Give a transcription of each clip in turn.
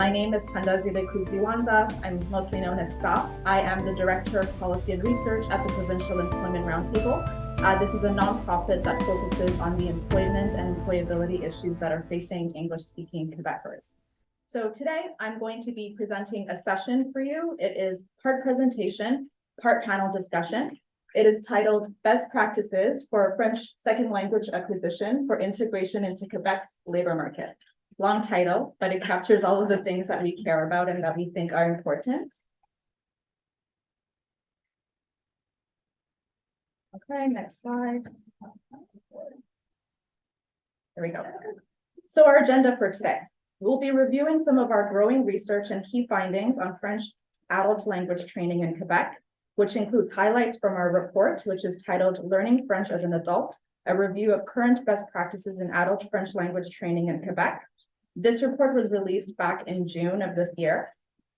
My name is Tandazile Kuzwianza. I'm mostly known as STOP. I am the Director of Policy and Research at the Provincial Employment Roundtable. This is a nonprofit that focuses on the employment and employability issues that are facing English-speaking Quebecers. So today I'm going to be presenting a session for you. It is part presentation, part panel discussion. It is titled Best Practices for French Second Language Acquisition for Integration into Quebec's Labor Market. Long title, but it captures all of the things that we care about and that we think are important. Okay, next slide. There we go. So our agenda for today. We'll be reviewing some of our growing research and key findings on French adult language training in Quebec, which includes highlights from our report, which is titled Learning French as an Adult, a review of current best practices in adult French language training in Quebec. This report was released back in June of this year.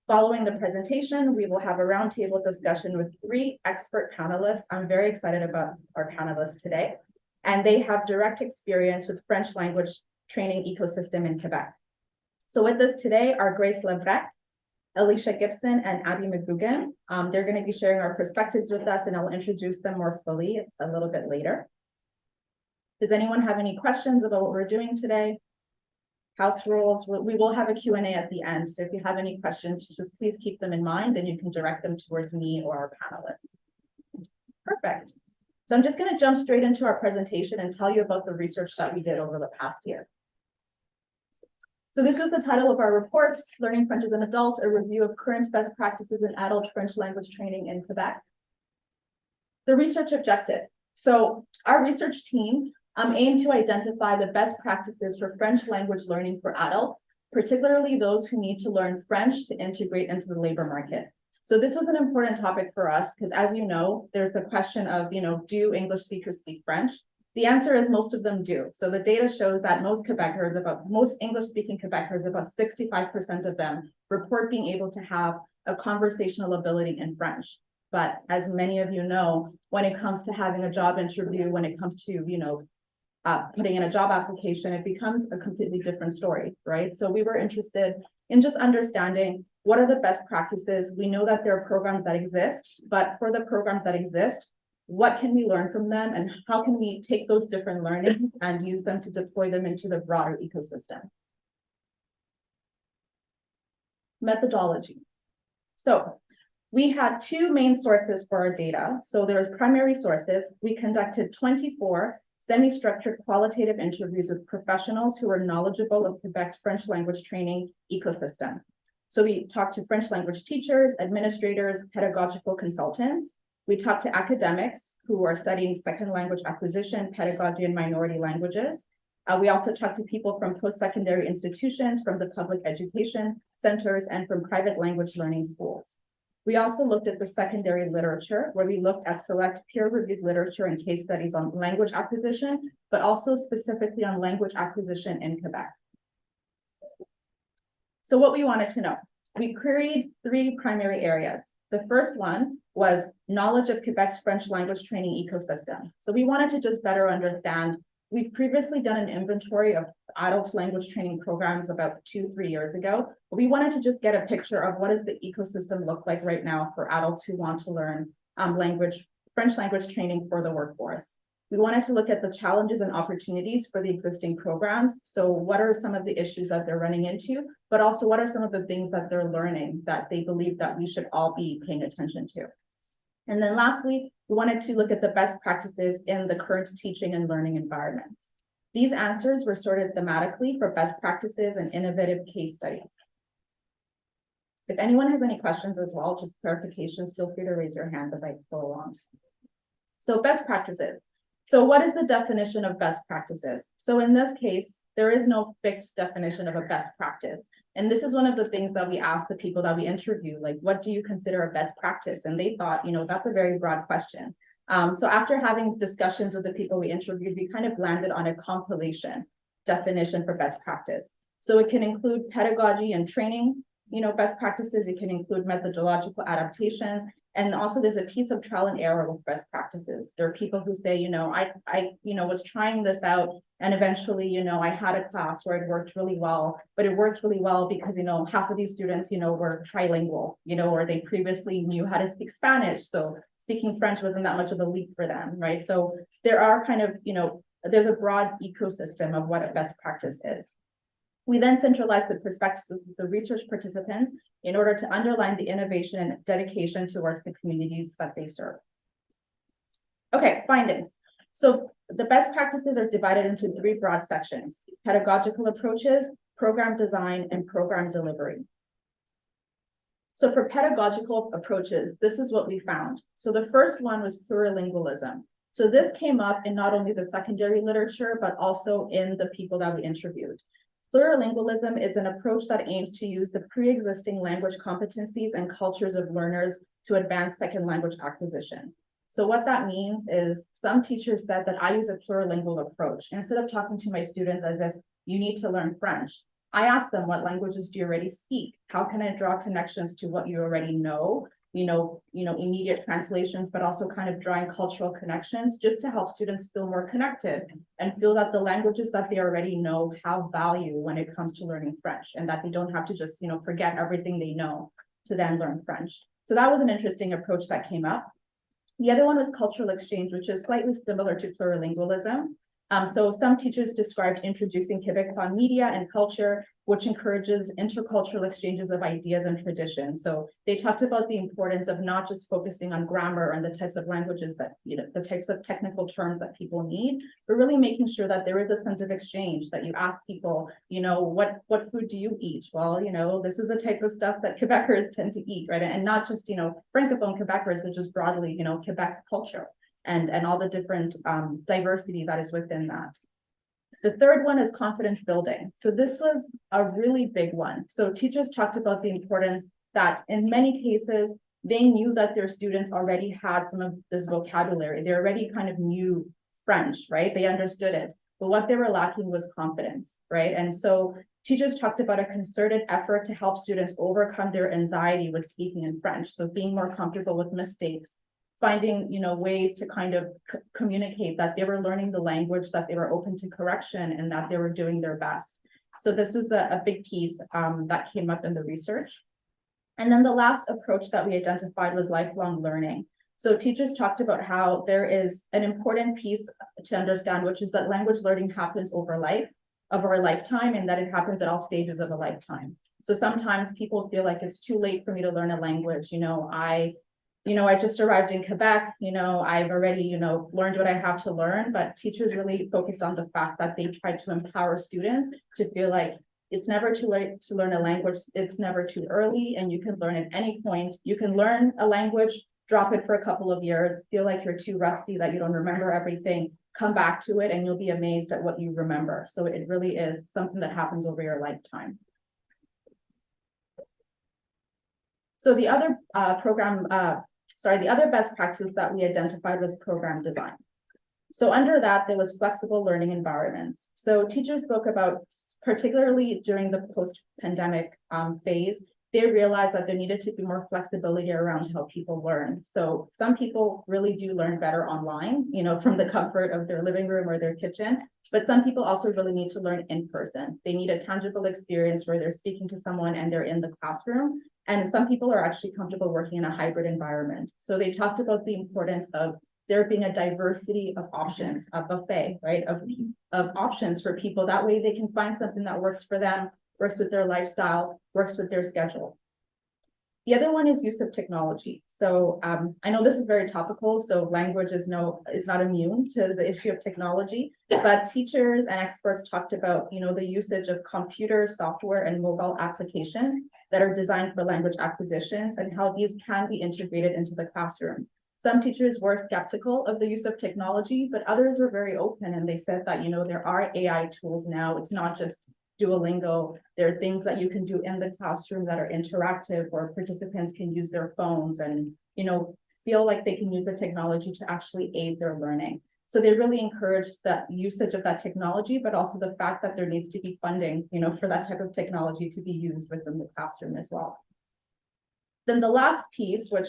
Following the presentation, we will have a roundtable discussion with 3 expert panelists. I'm very excited about our panelists today, and they have direct experience with French language training ecosystem in Quebec. So with us today are Grace Labreche, Alisha Gibson, and Abbey McGugan. They're going to be sharing our perspectives with us, and I'll introduce them more fully a little bit later. Does anyone have any questions about what we're doing today? House rules, we will have a Q&A at the end. So if you have any questions, just please keep them in mind, and you can direct them towards me or our panelists. Perfect. So I'm just going to jump straight into our presentation and tell you about the research that we did over the past year. So this was the title of our report, Learning French as an Adult, a review of current best practices in adult French language training in Quebec. The research objective. So our research team aim to identify the best practices for French language learning for adults, particularly those who need to learn French to integrate into the labor market. So this was an important topic for us because, as you know, there's the question of, do English speakers speak French? The answer is most of them do. So the data shows that most English-speaking Quebecers, about 65% of them report being able to have a conversational ability in French. But as many of you know, when it comes to having a job interview, when it comes to, putting in a job application, it becomes a completely different story, right? So we were interested in just understanding what are the best practices. We know that there are programs that exist, but for the programs that exist, what can we learn from them, and how can we take those different learnings and use them to deploy them into the broader ecosystem? Methodology. So we had 2 main sources for our data. So there was primary sources. We conducted 24 semi-structured qualitative interviews with professionals who were knowledgeable of Quebec's French language training ecosystem. So we talked to French language teachers, administrators, pedagogical consultants. We talked to academics who are studying second language acquisition, pedagogy, and minority languages. We also talked to people from post-secondary institutions, from the public education centers, and from private language learning schools. We also looked at the secondary literature, where we looked at select peer-reviewed literature and case studies on language acquisition, but also specifically on language acquisition in Quebec. So what we wanted to know, we queried 3 primary areas. The first one was knowledge of Quebec's French language training ecosystem. So we wanted to just better understand. We've previously done an inventory of adult language training programs about 2-3 years ago. But we wanted to just get a picture of what does the ecosystem look like right now for adults who want to learn French language training for the workforce. We wanted to look at the challenges and opportunities for the existing programs. So what are some of the issues that they're running into, but also what are some of the things that they're learning that they believe that we should all be paying attention to. And then lastly, we wanted to look at the best practices in the current teaching and learning environments. These answers were sorted thematically for best practices and innovative case studies. If anyone has any questions as well, just clarifications, feel free to raise your hand as I go along. So best practices. So what is the definition of best practices? So in this case, there is no fixed definition of a best practice. And this is one of the things that we asked the people that we interview, like, what do you consider a best practice? And they thought, that's a very broad question. So after having discussions with the people we interviewed, we kind of landed on a compilation definition for best practice. So it can include pedagogy and training, best practices. It can include methodological adaptations. And also there's a piece of trial and error with best practices. There are people who say, I was trying this out And eventually, you know, I had a class where it worked really well, but it worked really well because, you know, half of these students, you know, were trilingual, you know, or they previously knew how to speak Spanish. So speaking French wasn't that much of a leap for them, right? So there are kind of, you know, there's a broad ecosystem of what a best practice is. We then centralized the perspectives of the research participants in order to underline the innovation and dedication towards the communities that they serve. Okay, findings. So the best practices are divided into 3 broad sections: pedagogical approaches, program design, and program delivery. So for pedagogical approaches, this is what we found. So the first one was plurilingualism. So this came up in not only the secondary literature, but also in the people that we interviewed. Plurilingualism is an approach that aims to use the pre-existing language competencies and cultures of learners to advance second language acquisition. So what that means is some teachers said that I use a plurilingual approach. Instead of talking to my students as if you need to learn French, I ask them, what languages do you already speak? How can I draw connections to what you already know? Immediate translations, but also kind of drawing cultural connections just to help students feel more connected and feel that the languages that they already know have value when it comes to learning French, and that they don't have to just, you know, forget everything they know to then learn French. So that was an interesting approach that came up. The other one was cultural exchange, which is slightly similar to plurilingualism. So some teachers described introducing Quebecois media and culture, which encourages intercultural exchanges of ideas and traditions. So they talked about the importance of not just focusing on grammar and the types of languages that, you know, the types of technical terms that people need, but really making sure that there is a sense of exchange, that you ask people, you know, what food do you eat? Well, you know, this is the type of stuff that Quebecers tend to eat, right? And not just, you know, Francophone Quebecers, but just broadly, you know, Quebec culture. And all the different diversity that is within that. The third one is confidence building. So this was a really big one. So teachers talked about the importance that in many cases, they knew that their students already had some of this vocabulary. They already kind of knew French, right? They understood it. But what they were lacking was confidence, right? And so teachers talked about a concerted effort to help students overcome their anxiety with speaking in French. So being more comfortable with mistakes, finding, you know, ways to kind of communicate that they were learning the language, that they were open to correction, and that they were doing their best. So this was a big piece that came up in the research. And then the last approach that we identified was lifelong learning. So teachers talked about how there is an important piece to understand, which is that language learning happens over our lifetime, and that it happens at all stages of a lifetime. So sometimes people feel like it's too late for me to learn a language. I just arrived in Quebec, you know, I've already, you know, learned what I have to learn, but teachers really focused on the fact that they tried to empower students to feel like it's never too late to learn a language. It's never too early, and you can learn at any point. You can learn a language, drop it for a couple of years, feel like you're too rusty, that you don't remember everything, come back to it, and you'll be amazed at what you remember. So it really is something that happens over your lifetime. So the other the other best practice that we identified was program design. So under that, there was flexible learning environments. So teachers spoke about, particularly during the post-pandemic phase, they realized that there needed to be more flexibility around how people learn. So some people really do learn better online, you know, from the comfort of their living room or their kitchen, but some people also really need to learn in person. They need a tangible experience where they're speaking to someone and they're in the classroom. And some people are actually comfortable working in a hybrid environment. So they talked about the importance of there being a diversity of options, a buffet, right, of options for people. That way they can find something that works for them, works with their lifestyle, works with their schedule. The other one is use of technology. So I know this is very topical, so language is not immune to the issue of technology, but teachers and experts talked about, you know, the usage of computer software and mobile applications that are designed for language acquisitions and how these can be integrated into the classroom. Some teachers were skeptical of the use of technology, but others were very open, and they said that, you know, there are AI tools now. It's not just Duolingo. There are things that you can do in the classroom that are interactive, where participants can use their phones and, you know, feel like they can use the technology to actually aid their learning. So they really encouraged that usage of that technology, but also the fact that there needs to be funding, you know, for that type of technology to be used within the classroom as well. Then the last piece, which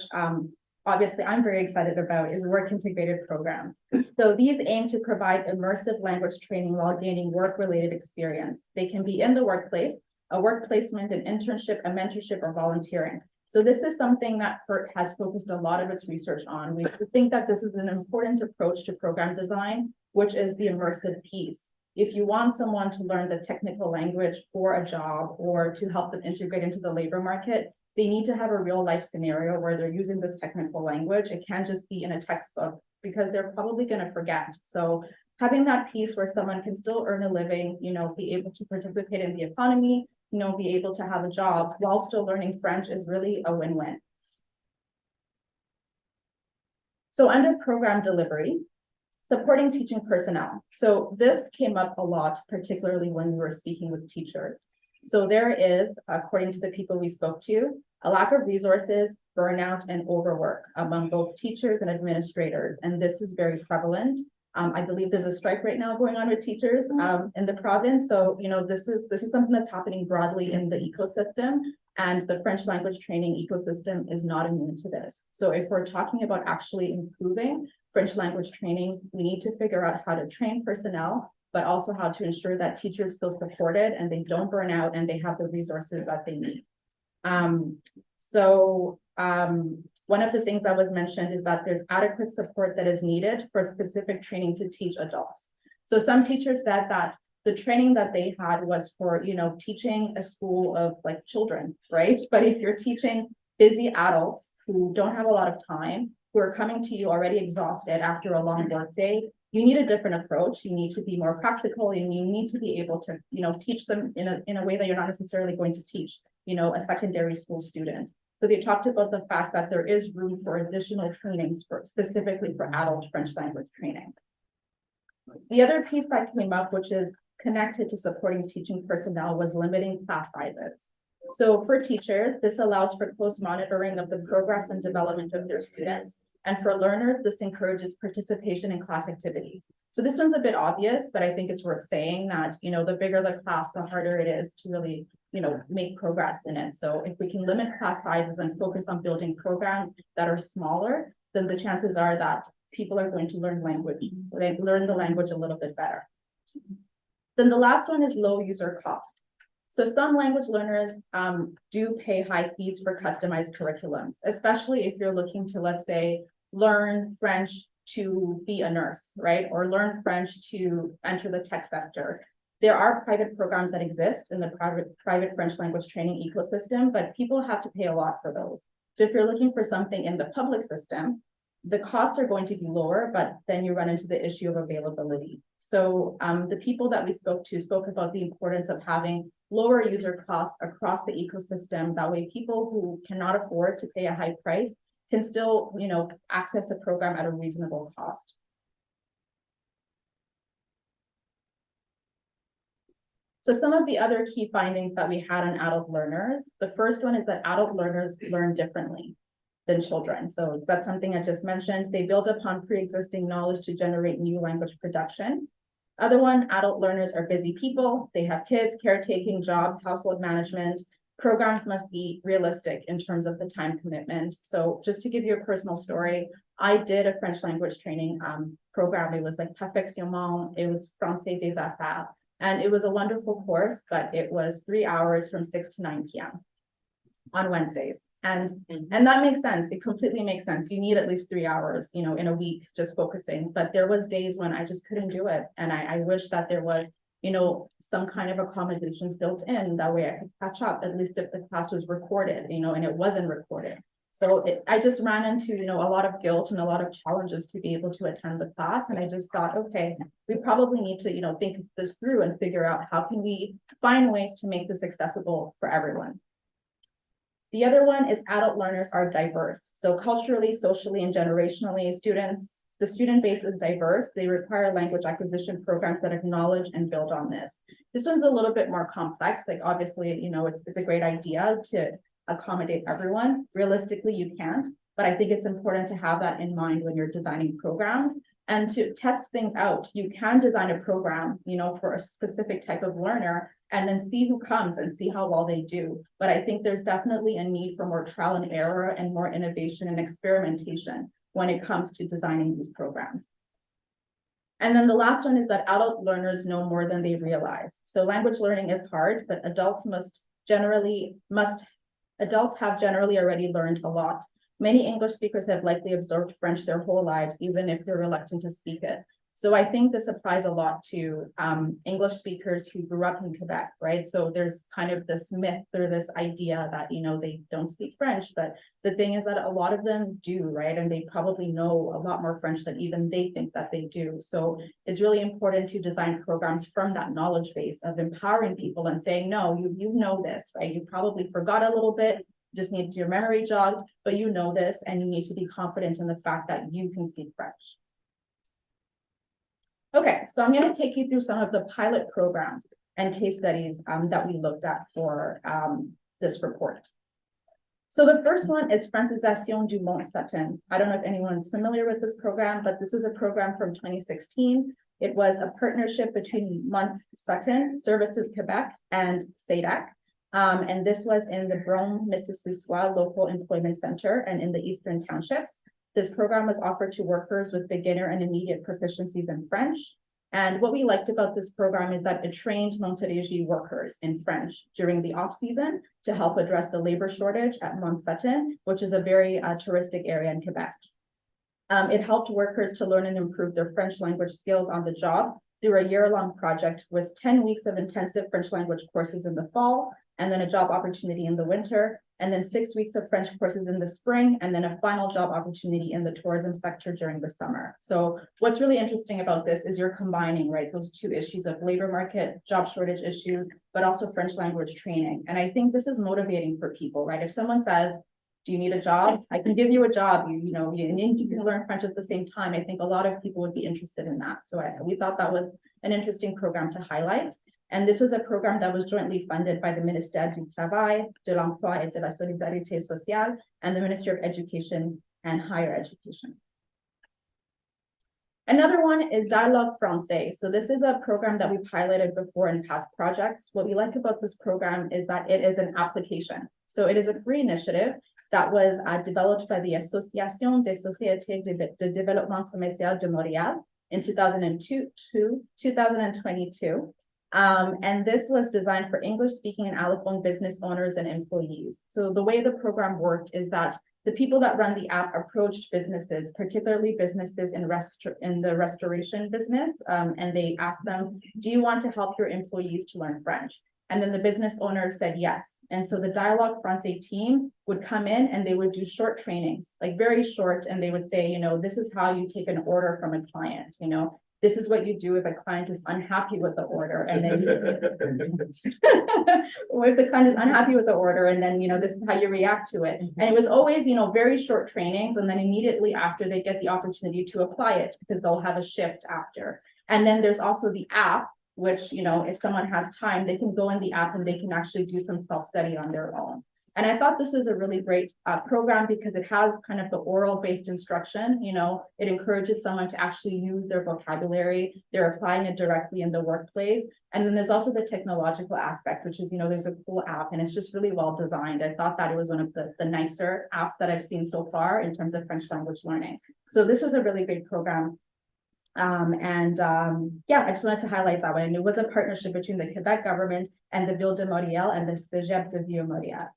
obviously I'm very excited about is work integrated programs. So these aim to provide immersive language training while gaining work-related experience. They can be in the workplace, a work placement, an internship, a mentorship, or volunteering. So this is something that PERT has focused a lot of its research on. We think that this is an important approach to program design, which is the immersive piece. If you want someone to learn the technical language for a job or to help them integrate into the labor market, they need to have a real life scenario where they're using this technical language. It can't just be in a textbook because they're probably going to forget. So having that piece where someone can still earn a living, be able to participate in the economy, be able to have a job while still learning French is really a win-win. So under program delivery, supporting teaching personnel. So this came up a lot, particularly when we were speaking with teachers. So there is, according to the people we spoke to, a lack of resources, burnout, and overwork among both teachers and administrators. And this is very prevalent. I believe there's a strike right now going on with teachers in the province. So, this is something that's happening broadly in the ecosystem, and the French language training ecosystem is not immune to this. So if we're talking about actually improving French language training, we need to figure out how to train personnel, but also how to ensure that teachers feel supported and they don't burn out and they have the resources that they need. One of the things that was mentioned is that there's adequate support that is needed for specific training to teach adults. So some teachers said that the training that they had was for, teaching a school of like children, right? But if you're teaching busy adults who don't have a lot of time, who are coming to you already exhausted after a long work day, you need a different approach. You need to be more practical, and you need to be able to, teach them in a way that you're not necessarily going to teach, a secondary school student. So they talked about the fact that there is room for additional trainings specifically for adult French language training. The other piece that came up, which is connected to supporting teaching personnel, was limiting class sizes. So for teachers, this allows for close monitoring of the progress and development of their students. And for learners, this encourages participation in class activities. So this one's a bit obvious, but I think it's worth saying that, the bigger the class, the harder it is to really, make progress in it. So if we can limit class sizes and focus on building programs that are smaller, then the chances are that people are going to learn the language a little bit better. Then the last one is low user costs. So some language learners do pay high fees for customized curriculums, especially if you're looking to, let's say, learn French to be a nurse, right? Or learn French to enter the tech sector. There are private programs that exist in the private French language training ecosystem, but people have to pay a lot for those. So if you're looking for something in the public system, the costs are going to be lower, but then you run into the issue of availability. So the people that we spoke to spoke about the importance of having lower user costs across the ecosystem. That way people who cannot afford to pay a high price can still, access a program at a reasonable cost. So some of the other key findings that we had on adult learners, the first one is that adult learners learn differently than children. So that's something I just mentioned. They build upon pre-existing knowledge to generate new language production. Other one, adult learners are busy people. They have kids, caretaking, jobs, household management. Programs must be realistic in terms of the time commitment. So just to give you a personal story, I did a French language training program. It was like Perfectionnement. It was Français des Affaires. And it was a wonderful course, but it was 3 hours from 6 to 9 p.m. on Wednesdays. And that makes sense. It completely makes sense. You need at least 3 hours, in a week just focusing. But there was days when I just couldn't do it. And I wish that there was, some kind of accommodations built in. That way I could catch up, at least if the class was recorded, and it wasn't recorded. So I just ran into, a lot of guilt and a lot of challenges to be able to attend the class. And I just thought, okay, we probably need to, think this through and figure out how can we find ways to make this accessible for everyone. The other one is adult learners are diverse. So culturally, socially, and generationally, the student base is diverse. They require language acquisition programs that acknowledge and build on this. This one's a little bit more complex. Like obviously, it's a great idea to accommodate everyone. Realistically, you can't, but I think it's important to have that in mind when you're designing programs. And to test things out, you can design a program, you know, for a specific type of learner and then see who comes and see how well they do. But I think there's definitely a need for more trial and error and more innovation and experimentation when it comes to designing these programs. And then the last one is that adult learners know more than they realize. So language learning is hard, but adults have generally already learned a lot. Many English speakers have likely absorbed French their whole lives, even if they're reluctant to speak it. So I think this applies a lot to English speakers who grew up in Quebec, right? So there's kind of this myth or this idea that, you know, they don't speak French, but the thing is that a lot of them do, right? And they probably know a lot more French than even they think that they do. So it's really important to design programs from that knowledge base of empowering people and saying, no, you know this, right? You probably forgot a little bit, just need your memory jogged, but you know this, and you need to be confident in the fact that you can speak French. Okay, so I'm going to take you through some of the pilot programs and case studies that we looked at for this report. So the first one is Francisation du Mont Sutton. I don't know if anyone's familiar with this program, but this was a program from 2016. It was a partnership between Mont Sutton, Services Quebec, and CEDAC. And this was in the Brome-Mississauga Local Employment Center and in the Eastern Townships. This program was offered to workers with beginner and immediate proficiencies in French. And what we liked about this program is that it trained Montérégie workers in French during the off-season to help address the labor shortage at Mont Sutton, which is a very touristic area in Quebec. It helped workers to learn and improve their French language skills on the job through a year-long project with 10 weeks of intensive French language courses in the fall, and then a job opportunity in the winter, and then 6 weeks of French courses in the spring, and then a final job opportunity in the tourism sector during the summer. So what's really interesting about this is you're combining, right, those two issues of labor market, job shortage issues, but also French language training. And I think this is motivating for people, right? If someone says, do you need a job? I can give you a job, and you can learn French at the same time. I think a lot of people would be interested in that. So we thought that was an interesting program to highlight. And this was a program that was jointly funded by the Ministère du Travail, de l'Emploi et de la Solidarité Sociale, and the Ministry of Education and Higher Education. Another one is Dialogue Français. So this is a program that we've highlighted before in past projects. What we like about this program is that it is an application. So it is a free initiative that was developed by the Association des Sociétés de Développement Commercial de Montréal in 2022. And this was designed for English-speaking and Allophone business owners and employees. So the way the program worked is that the people that run the app approached businesses, particularly businesses in the restoration business, and they asked them, do you want to help your employees to learn French? And then the business owners said yes. And so the Dialogue Français team would come in and they would do short trainings, like very short, and they would say, this is how you take an order from a client, this is what you do if a client is unhappy with the order, and then or if the client is unhappy with the order, and then this is how you react to it. And it was always very short trainings, and then immediately after they get the opportunity to apply it because they'll have a shift after. And then there's also the app, which if someone has time, they can go in the app and they can actually do some self-study on their own. And I thought this was a really great program because it has kind of the oral-based instruction. It encourages someone to actually use their vocabulary. They're applying it directly in the workplace. And then there's also the technological aspect, which is, there's a cool app and it's just really well designed. I thought that it was one of the nicer apps that I've seen so far in terms of French language learning. So this was a really great program. Yeah, I just wanted to highlight that one. And it was a partnership between the Quebec government and the Ville de Montréal and the Cégep de Vieux-Montréal.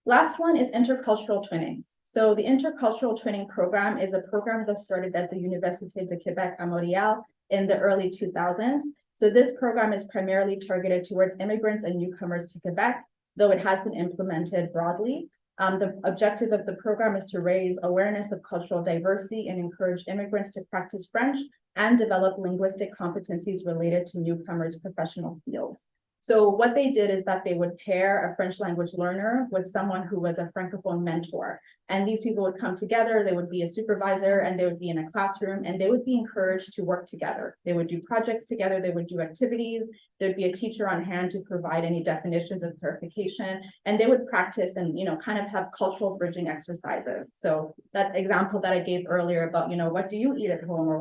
Last one is intercultural twinnings. So the intercultural twinning program is a program that started at the Université de Québec à Montréal in the early 2000s. So this program is primarily targeted towards immigrants and newcomers to Quebec, though it has been implemented broadly. The objective of the program is to raise awareness of cultural diversity and encourage immigrants to practice French and develop linguistic competencies related to newcomers' professional fields. So what they did is that they would pair a French language learner with someone who was a Francophone mentor. And these people would come together, they would be a supervisor, and they would be in a classroom, and they would be encouraged to work together. They would do projects together, they would do activities, there'd be a teacher on hand to provide any definitions of clarification, and they would practice and, kind of have cultural bridging exercises. So that example that I gave earlier about, what do you eat at home, or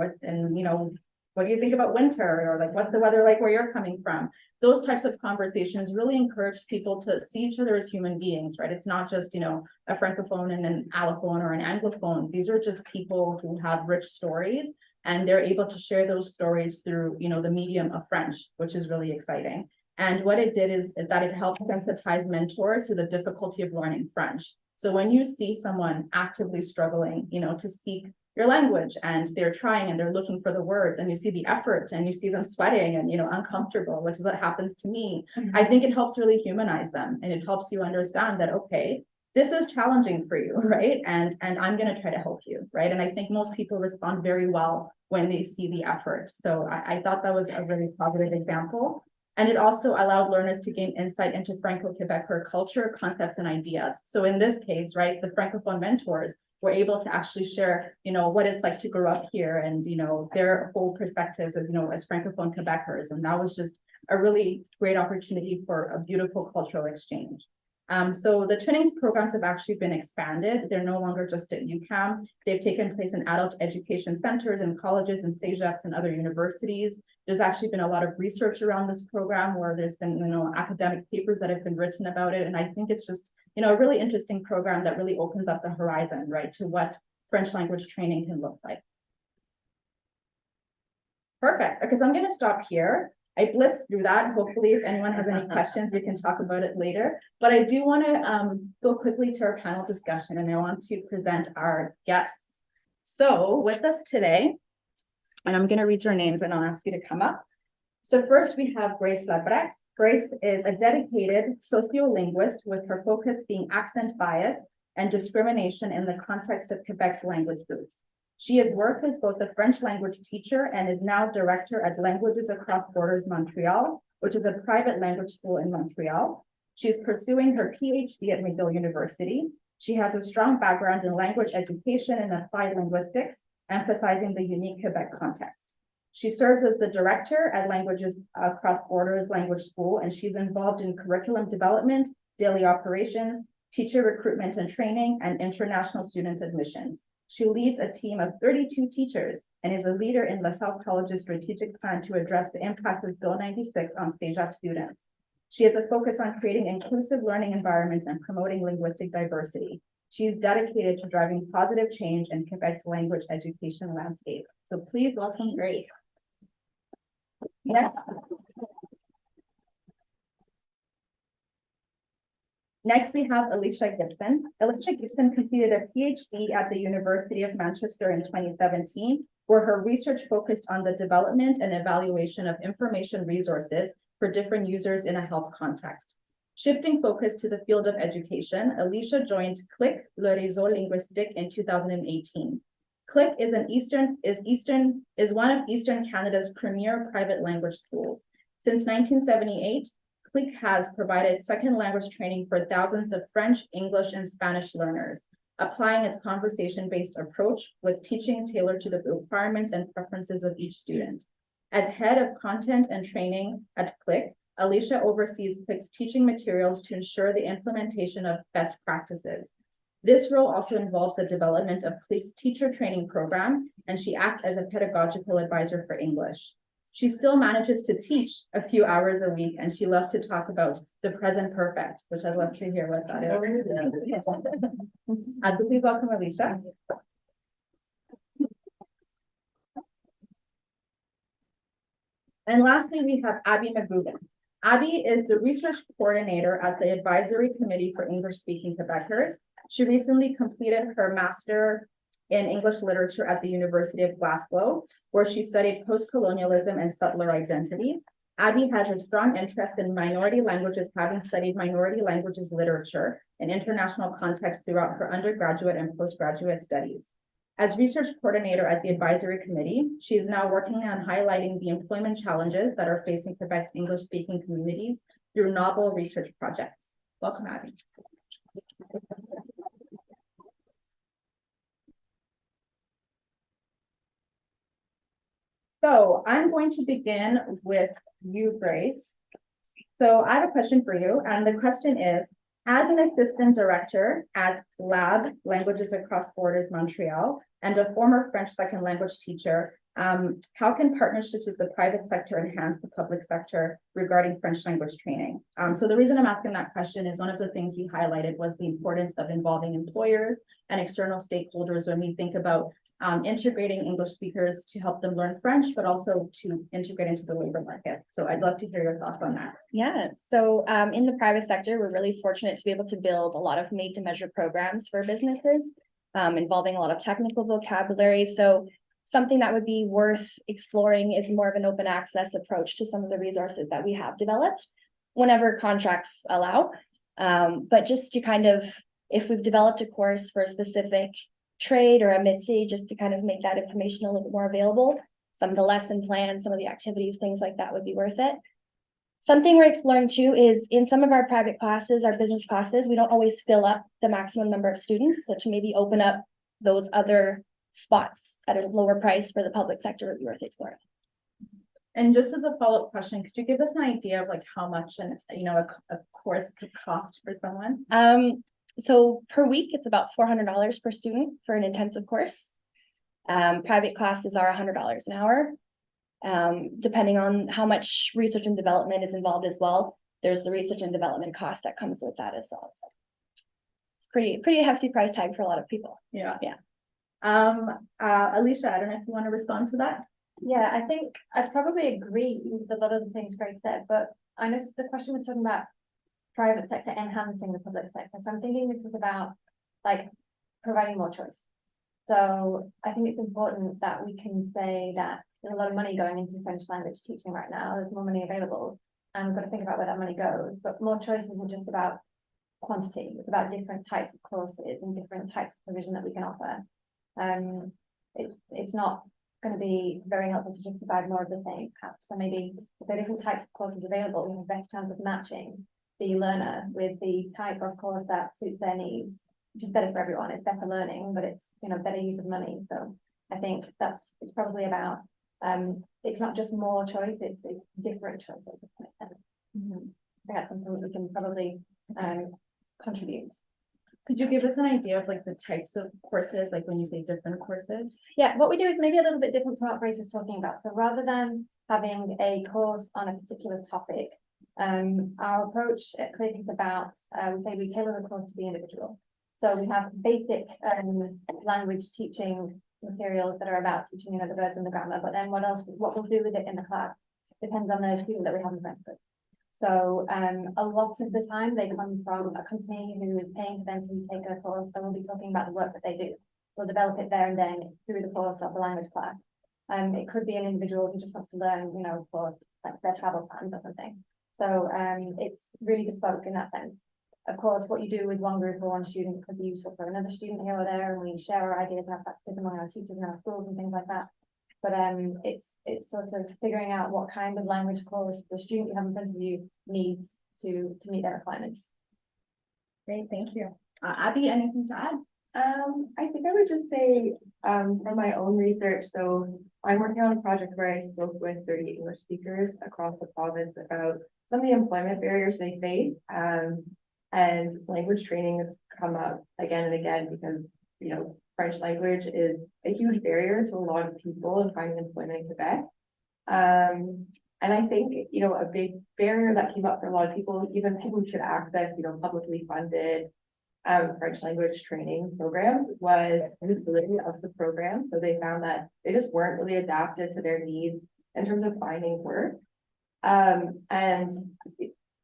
what do you think about winter, or like, what's the weather like where you're coming from? Those types of conversations really encouraged people to see each other as human beings, right? It's not just, a Francophone and an Allophone or an Anglophone. These are just people who have rich stories, and they're able to share those stories through, the medium of French, which is really exciting. And what it did is that it helped sensitize mentors to the difficulty of learning French. So when you see someone actively struggling, to speak your language, and they're trying and they're looking for the words, and you see the effort and you see them sweating and uncomfortable, which is what happens to me. I think it helps really humanize them, and it helps you understand that, okay, this is challenging for you, right? And I'm going to try to help you, right? And I think most people respond very well when they see the effort. So I thought that was a really positive example. And it also allowed learners to gain insight into Franco-Quebecer culture, concepts, and ideas. So in this case, right, the Francophone mentors were able to actually share, what it's like to grow up here, and, their whole perspectives as Francophone Quebecers. And that was just a really great opportunity for a beautiful cultural exchange. So the Twinnings programs have actually been expanded. They're no longer just at UQAM. They've taken place in adult education centers and colleges and CEGEPs and other universities. There's actually been a lot of research around this program, where there's been, academic papers that have been written about it. And I think it's just, a really interesting program that really opens up the horizon, right, to what French language training can look like. Perfect, because I'm going to stop here. I blitzed through that. Hopefully, if anyone has any questions, we can talk about it later. But I do want to go quickly to our panel discussion, and I want to present our guests. So with us today, and I'm going to read your names and I'll ask you to come up. So first we have Grace Labreche. Grace is a dedicated sociolinguist, with her focus being accent bias and discrimination in the context of Quebec's language groups. She has worked as both a French language teacher and is now director at Languages Across Borders Montreal, which is a private language school in Montreal. She is pursuing her PhD at McGill University. She has a strong background in language education and applied linguistics, emphasizing the unique Quebec context. She serves as the director at Languages Across Borders Language School, and she's involved in curriculum development, daily operations, teacher recruitment and training, and international student admissions. She leads a team of 32 teachers and is a leader in LaSalle College's strategic plan to address the impact of Bill 96 on CEGEP students. She has a focus on creating inclusive learning environments and promoting linguistic diversity. She is dedicated to driving positive change in Quebec's language education landscape. So please welcome Grace. Next, we have Alisha Gibson. Alisha Gibson completed a PhD at the University of Manchester in 2017, where her research focused on the development and evaluation of information resources for different users in a health context. Shifting focus to the field of education, Alisha joined CLIC, le réseau linguistique, in 2018. CLIC is one of Eastern Canada's premier private language schools. Since 1978, CLIC has provided second language training for thousands of French, English, and Spanish learners, applying its conversation-based approach with teaching tailored to the requirements and preferences of each student. As head of content and training at CLIC, Alisha oversees CLIC's teaching materials to ensure the implementation of best practices. This role also involves the development of CLIC's teacher training program, and she acts as a pedagogical advisor for English. She still manages to teach a few hours a week, and she loves to talk about the present perfect, which I'd love to hear what that is. So please welcome Alisha. And lastly, we have Abbey McGugan. Abbey is the research coordinator at the Advisory Committee for English-Speaking Quebecers. She recently completed her Master in English Literature at the University of Glasgow, where she studied post-colonialism and settler identity. Abbey has a strong interest in minority languages, having studied minority languages literature in international context throughout her undergraduate and postgraduate studies. As research coordinator at the advisory committee, she is now working on highlighting the employment challenges that are facing Quebec's English-speaking communities through novel research projects. Welcome, Abbey. So I'm going to begin with you, Grace. So I have a question for you, and the question is, as an assistant director at Lab, Languages Across Borders, Montreal, and a former French second language teacher, how can partnerships with the private sector enhance the public sector regarding French language training? So the reason I'm asking that question is one of the things we highlighted was the importance of involving employers and external stakeholders when we think about integrating English speakers to help them learn French, but also to integrate into the labor market. So I'd love to hear your thoughts on that. Yeah, so in the private sector, we're really fortunate to be able to build a lot of made-to-measure programs for businesses involving a lot of technical vocabulary. So something that would be worth exploring is more of an open access approach to some of the resources that we have developed whenever contracts allow. But just to kind of, if we've developed a course for a specific trade or a mid-C, just to kind of make that information a little bit more available, some of the lesson plans, some of the activities, things like that would be worth it. Something we're exploring too is in some of our private classes, our business classes, we don't always fill up the maximum number of students, so to maybe open up those other spots at a lower price for the public sector would be worth exploring. And just as a follow-up question, could you give us an idea of like how much a course could cost for someone? So per week, it's about $400 per student for an intensive course. Private classes are $100 an hour. Depending on how much research and development is involved as well, there's the research and development cost that comes with that as well. So it's pretty hefty price tag for a lot of people. Yeah. Alisha, I don't know if you want to respond to that. Yeah, I think I probably agree with a lot of the things Greg said, but I noticed the question was talking about private sector enhancing the public sector. So I'm thinking this is about like providing more choice. So I think it's important that we can say that there's a lot of money going into French language teaching right now. There's more money available, and we've got to think about where that money goes. But more choice isn't just about quantity. It's about different types of courses and different types of provision that we can offer. It's not going to be very helpful to just provide more of the same, perhaps. So maybe if there are different types of courses available, we have a better chance of matching the learner with the type of course that suits their needs, which is better for everyone. It's better learning, but it's better use of money. So I think it's probably about it's not just more choice, it's different choices. I think that's something that we can probably contribute. Could you give us an idea of like the types of courses, like when you say different courses? Yeah, what we do is maybe a little bit different from what Grace was talking about. So rather than having a course on a particular topic, our approach at CLIC is about, we tailor the course to the individual. So we have basic language teaching materials that are about teaching, the verbs and the grammar, but then what we'll do with it in the class depends on the student that we have in front of us. So a lot of the time they come from a company who is paying for them to take a course. So we'll be talking about the work that they do. We'll develop it there and then through the course of the language class. It could be an individual who just wants to learn, for like their travel plans or something. So it's really bespoke in that sense. Of course, what you do with one group or one student could be useful for another student here or there, and we share our ideas and our practices among our teachers in our schools and things like that. But it's sort of figuring out what kind of language course the student you have in front of you needs to meet their requirements. Great, thank you. Abbey, anything to add? I think I would just say from my own research, so I'm working on a project where I spoke with 30 English speakers across the province about some of the employment barriers they face, and language training has come up again and again because French language is a huge barrier to a lot of people in finding employment in Quebec. And I think, a big barrier that came up for a lot of people, even people who should access, publicly funded French language training programs, was the utility of the program. So they found that they just weren't really adapted to their needs in terms of finding work. And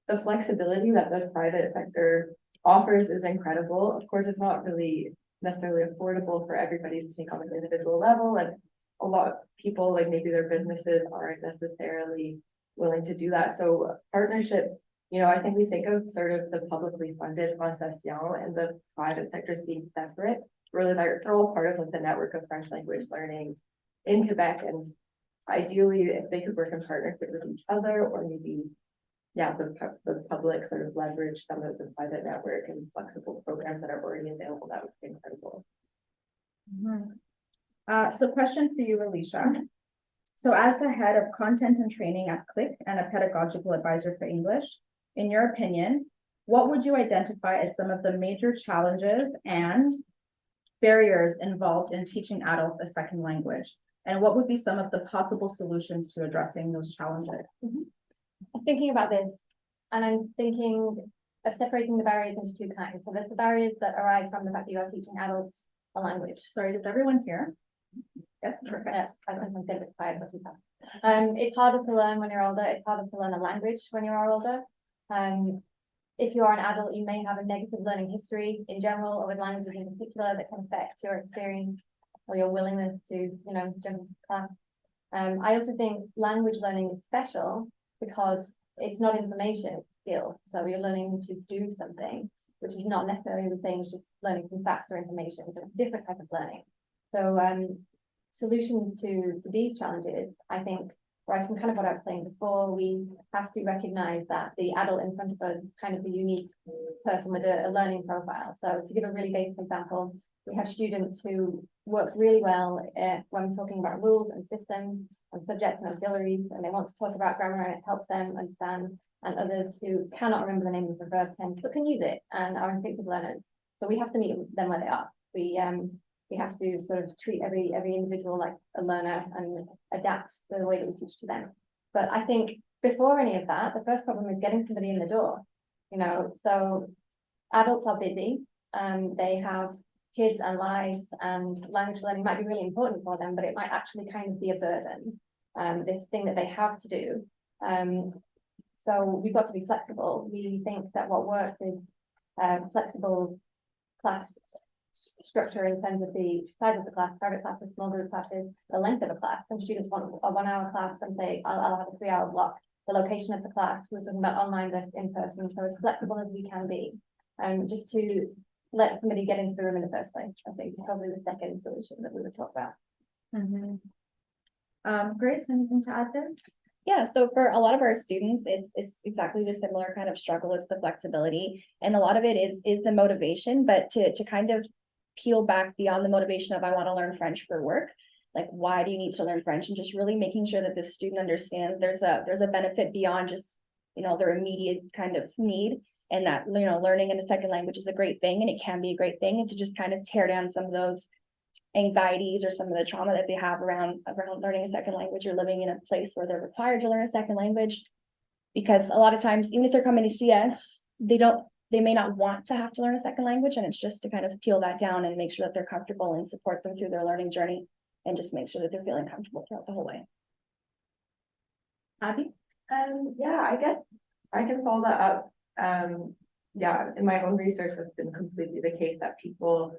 the flexibility that the private sector offers is incredible. Of course, it's not really necessarily affordable for everybody to take on an individual level, and a lot of people, like maybe their businesses aren't necessarily willing to do that. So partnerships, I think we think of sort of the publicly funded concession and the private sectors being separate, really they're all part of like the network of French language learning in Quebec, and ideally if they could work in partnership with each other, or maybe the public sort of leverage some of the private network and flexible programs that are already available, that would be incredible. So question for you, Alisha. So as the head of content and training at CLIC and a pedagogical advisor for English, in your opinion, what would you identify as some of the major challenges and barriers involved in teaching adults a second language? And what would be some of the possible solutions to addressing those challenges? I'm thinking about this, and I'm thinking of separating the barriers into two kinds. So there's the barriers that arise from the fact that you are teaching adults a language. Sorry, did everyone hear? Yes, perfect. Yes, I'm a bit tired, but it's harder to learn when you're older. It's harder to learn a language when you are older. If you are an adult, you may have a negative learning history in general, or with languages in particular, that can affect your experience or your willingness to, jump into class. I also think language learning is special because it's not information, it's skill. So you're learning to do something, which is not necessarily the same as just learning from facts or information, but it's a different type of learning. So solutions to these challenges, I think, right from kind of what I was saying before, we have to recognize that the adult in front of us is kind of a unique person with a learning profile. So to give a really basic example, we have students who work really well when talking about rules and systems and subjects and auxiliaries, and they want to talk about grammar and it helps them understand, and others who cannot remember the name of the verb tense but can use it and are instinctive learners. So we have to meet them where they are. We have to sort of treat every individual like a learner and adapt the way that we teach to them. But I think before any of that, the first problem is getting somebody in the door. So adults are busy, they have kids and lives, and language learning might be really important for them, but it might actually kind of be a burden, this thing that they have to do. So we've got to be flexible. We think that what works is flexible class structure in terms of the size of the class, private classes, small group classes, the length of a class. Some students want a 1 hour class and say, I'll have a 3 hour block. The location of the class, we're talking about online versus in person, so as flexible as we can be. Just to let somebody get into the room in the first place, I think is probably the second solution that we would talk about. Grace, anything to add there? Yeah, so for a lot of our students, it's exactly the similar kind of struggle. It's the flexibility, and a lot of it is the motivation, but to kind of peel back beyond the motivation of I want to learn French for work, like why do you need to learn French, and just really making sure that the student understands there's a benefit beyond just their immediate kind of need, and that learning in a second language is a great thing, and it can be a great thing, and to just kind of tear down some of those anxieties or some of the trauma that they have around learning a second language or living in a place where they're required to learn a second language. Because a lot of times, even if they're coming to see us, they may not want to have to learn a second language, and it's just to kind of peel that down and make sure that they're comfortable and support them through their learning journey, and just make sure that they're feeling comfortable throughout the whole way. Abbey? Yeah, I guess I can follow that up. In my own research, that's been completely the case, that people,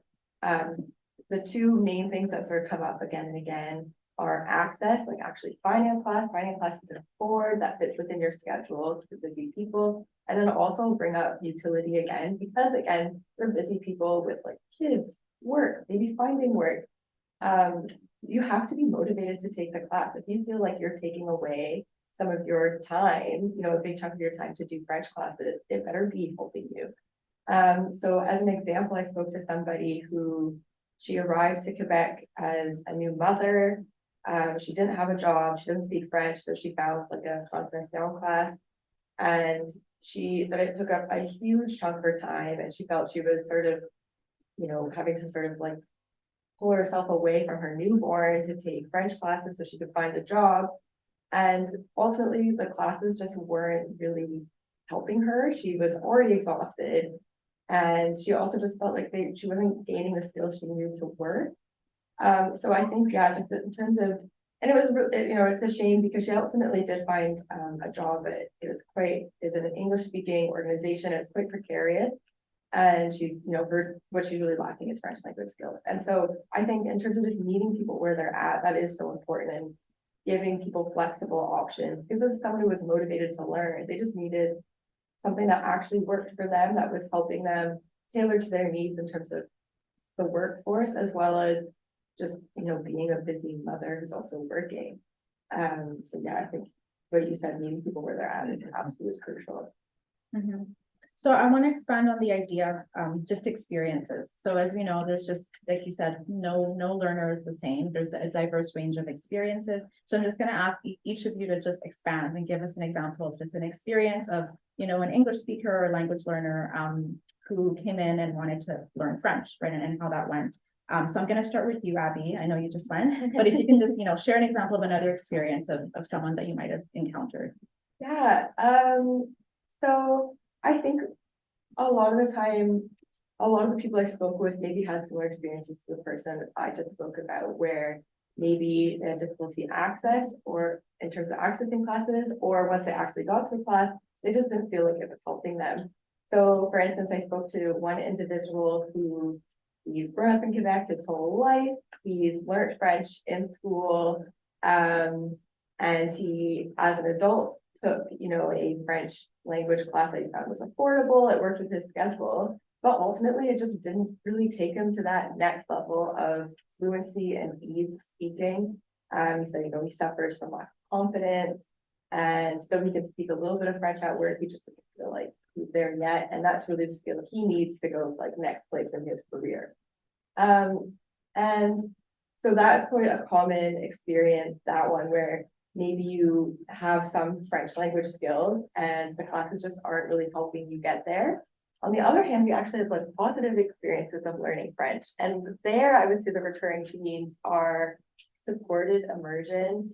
the two main things that sort of come up again and again are access, like actually finding a class you can afford that fits within your schedule to busy people, and then also bring up utility again, because again, we're busy people with like kids, work, maybe finding work. You have to be motivated to take the class. If you feel like you're taking away some of your time, a big chunk of your time to do French classes, it better be helping you. So as an example, I spoke to somebody who, she arrived to Quebec as a new mother. She didn't have a job, she doesn't speak French, so she found like a Provincial class, and she said it took up a huge chunk of her time, and she felt she was sort of, having to sort of like pull herself away from her newborn to take French classes so she could find a job. And ultimately, the classes just weren't really helping her. She was already exhausted, and she also just felt like she wasn't gaining the skills she needed to work. So I think, just in terms of, and it was, it's a shame because she ultimately did find a job, but is in an English speaking organization. It's quite precarious, and she's, what she's really lacking is French language skills. And so I think in terms of just meeting people where they're at, that is so important, and giving people flexible options, because this is someone who was motivated to learn. They just needed something that actually worked for them, that was helping them tailor to their needs in terms of the workforce, as well as just, being a busy mother who's also working. So yeah, I think what you said, meeting people where they're at is absolutely crucial. Mhm. So I want to expand on the idea of just experiences. So as we know, there's just, like you said, no learner is the same. There's a diverse range of experiences. So I'm just going to ask each of you to just expand and give us an example of just an experience of, an English speaker or language learner who came in and wanted to learn French, right? And how that went. So I'm going to start with you, Abby. I know you just went, but if you can just, share an example of another experience of someone that you might have encountered. Yeah. So I think a lot of the time, a lot of the people I spoke with maybe had similar experiences to the person that I just spoke about, where maybe they had difficulty in access or in terms of accessing classes, or once they actually got to the class, they just didn't feel like it was helping them. So for instance, I spoke to one individual who he's grown up in Quebec his whole life. He's learned French in school. And he, as an adult, took, a French language class that he found was affordable. It worked with his schedule, but ultimately it just didn't really take him to that next level of fluency and ease of speaking. He said, he suffers from lack of confidence, and though he can speak a little bit of French at work, he just doesn't feel like he's there yet. And that's really the skill he needs to go next place in his career. And so that's quite a common experience, that one, where maybe you have some French language skills and the classes just aren't really helping you get there. On the other hand, we actually have positive experiences of learning French. And there I would say the recurring themes are supported immersion.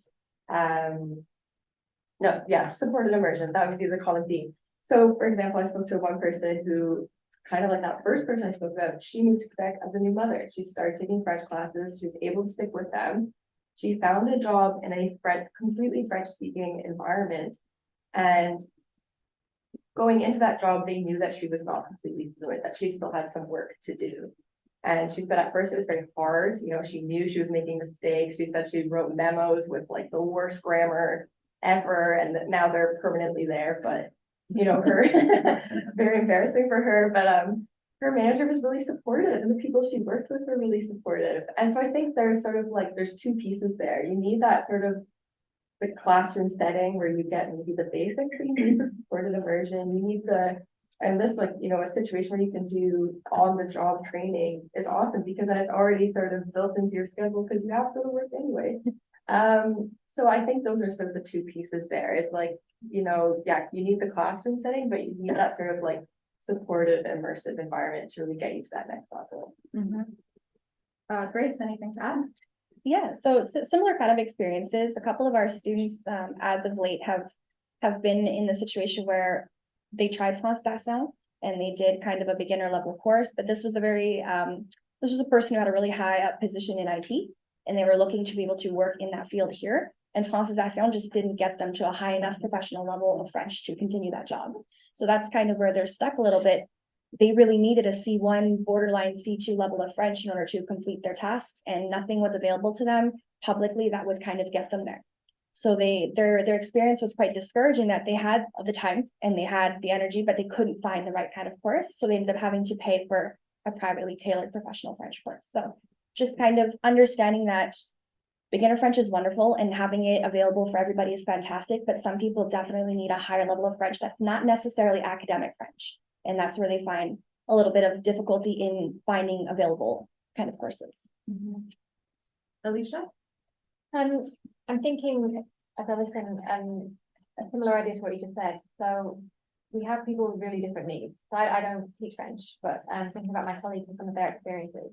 Supported immersion, that would be the common theme. So for example, I spoke to one person who, kind of like that first person I spoke about, she moved to Quebec as a new mother. She started taking French classes. She was able to stick with them. She found a job in a completely French-speaking environment. And going into that job, they knew that she was not completely fluent, that she still had some work to do. And she said at first it was very hard. She knew she was making mistakes. She said she wrote memos with the worst grammar ever, and now they're permanently there. But her very embarrassing for her. But her manager was really supportive, and the people she worked with were really supportive. And so I think there's sort of there's two pieces there. You need that sort of the classroom setting where you get maybe the basics, but you need the supported immersion. You need a situation where you can do on the job training is awesome, because then it's already sort of built into your schedule because you have to go to work anyway. So I think those are sort of the two pieces there. It's you need the classroom setting, but you need that sort of supportive, immersive environment to really get you to that next level. Mm-hmm. Grace, anything to add? Yeah, so similar kind of experiences. A couple of our students, as of late, have been in the situation where they tried Français and they did kind of a beginner level course, but this was a person who had a really high up position in IT, and they were looking to be able to work in that field here. And Français just didn't get them to a high enough professional level of French to continue that job. So that's kind of where they're stuck a little bit. They really needed a C1, borderline C2 level of French in order to complete their tasks, and nothing was available to them publicly that would kind of get them there. So their experience was quite discouraging, that they had the time and they had the energy, but they couldn't find the right kind of course. So they ended up having to pay for a privately tailored professional French course. So just kind of understanding that beginner French is wonderful and having it available for everybody is fantastic, but some people definitely need a higher level of French that's not necessarily academic French. And that's where they find a little bit of difficulty in finding available kind of courses. Mm-hmm. Alisha? I'm thinking, as I listen, a similar idea to what you just said. So we have people with really different needs. So I don't teach French, but thinking about my colleagues and some of their experiences,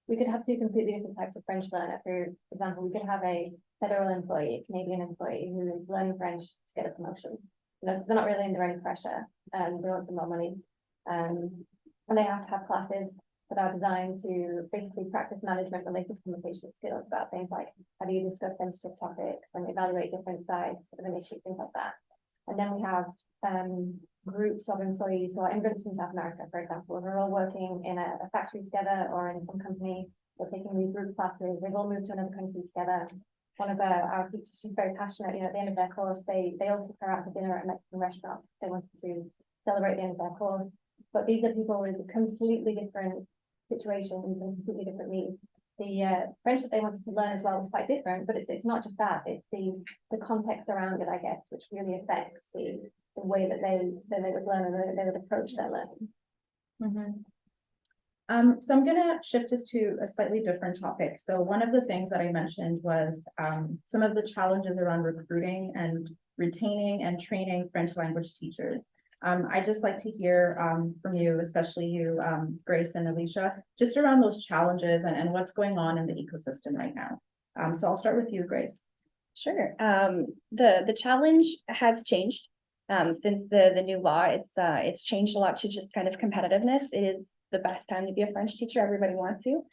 we could have two completely different types of French learner. For example, we could have a federal employee, a Canadian employee who is learning French to get a promotion. They're not really under any pressure, they want some more money. And they have to have classes that are designed to basically practice management related communication skills about things like how do you discuss sensitive topics and evaluate different sides of an issue, things like that. And then we have groups of employees who are immigrants from South America, for example, who are all working in a factory together or in some company. They're taking these group classes. They've all moved to another country together. One of our teachers, she's very passionate. At the end of their course, they all took her out for dinner at a Mexican restaurant. They wanted to celebrate the end of their course. But these are people with completely different situations and completely different needs. The French that they wanted to learn as well was quite different, but it's not just that, it's the context around it, I guess, which really affects the way that they would learn and that they would approach their learning. So I'm gonna shift us to a slightly different topic. So one of the things that I mentioned was some of the challenges around recruiting and retaining and training French language teachers. I'd just like to hear from you, especially you, Grace and Alisha, just around those challenges and what's going on in the ecosystem right now. So I'll start with you, Grace. Sure. The challenge has changed since the new law. It's changed a lot to just kind of competitiveness. It is the best time to be a French teacher. Everybody wants you.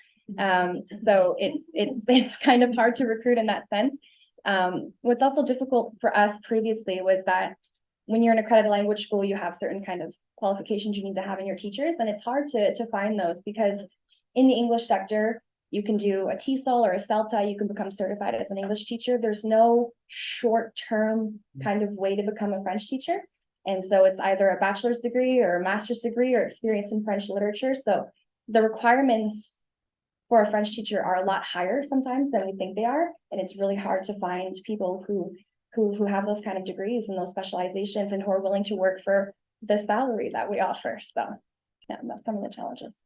So it's kind of hard to recruit in that sense. What's also difficult for us previously was that when you're in accredited language school, you have certain kind of qualifications you need to have in your teachers, and it's hard to find those because in the English sector, you can do a TESOL or a CELTA, you can become certified as an English teacher. There's no short-term kind of way to become a French teacher. And so it's either a bachelor's degree or a master's degree or experience in French literature. So the requirements for a French teacher are a lot higher sometimes than we think they are. And it's really hard to find people who have those kind of degrees and those specializations and who are willing to work for the salary that we offer. So yeah, that's some of the challenges.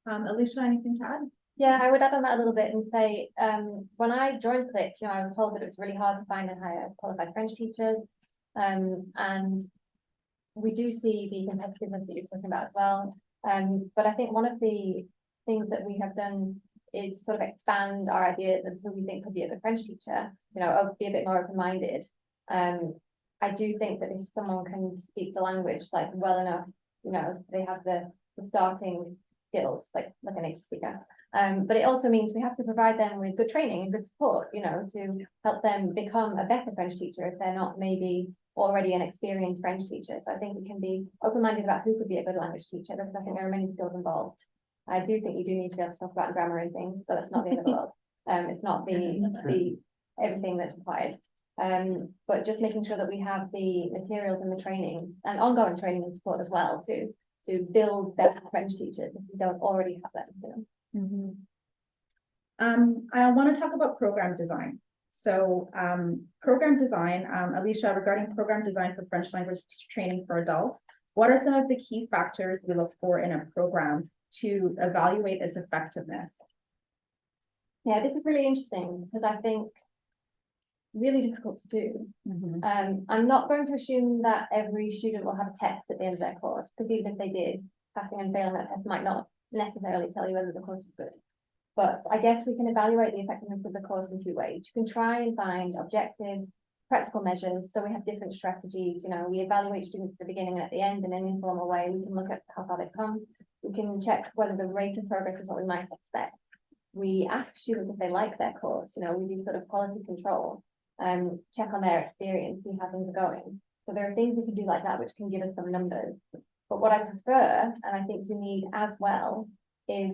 Alisha, anything to add? Yeah, I would add on that a little bit and say, when I joined CLIC, I was told that it was really hard to find and hire qualified French teachers. And we do see the competitiveness that you're talking about as well. But I think one of the things that we have done is sort of expand our ideas of who we think could be a good French teacher, or be a bit more open-minded. I do think that if someone can speak the language like well enough, they have the starting skills like a native speaker. But it also means we have to provide them with good training and good support, to help them become a better French teacher if they're not maybe already an experienced French teacher. So I think we can be open-minded about who could be a good language teacher, because I think there are many skills involved. I do think you do need to be able to talk about grammar and things, but that's not the end of the world. It's not the everything that's required. But just making sure that we have the materials and the training and ongoing training and support as well to build better French teachers if we don't already have them. I want to talk about program design. So program design, Alisha, regarding program design for French language training for adults, what are some of the key factors we look for in a program to evaluate its effectiveness? Yeah, this is really interesting because I think really difficult to do. I'm not going to assume that every student will have a test at the end of their course, because even if they did, passing and failing that test might not necessarily tell you whether the course was good. But I guess we can evaluate the effectiveness of the course in two ways. You can try and find objective, practical measures. So we have different strategies. We evaluate students at the beginning and at the end in an informal way. We can look at how far they've come. We can check whether the rate of progress is what we might expect. We ask students if they like their course. We do sort of quality control, check on their experience, see how things are going. So there are things we can do like that, which can give us some numbers. But what I prefer, and I think you need as well, is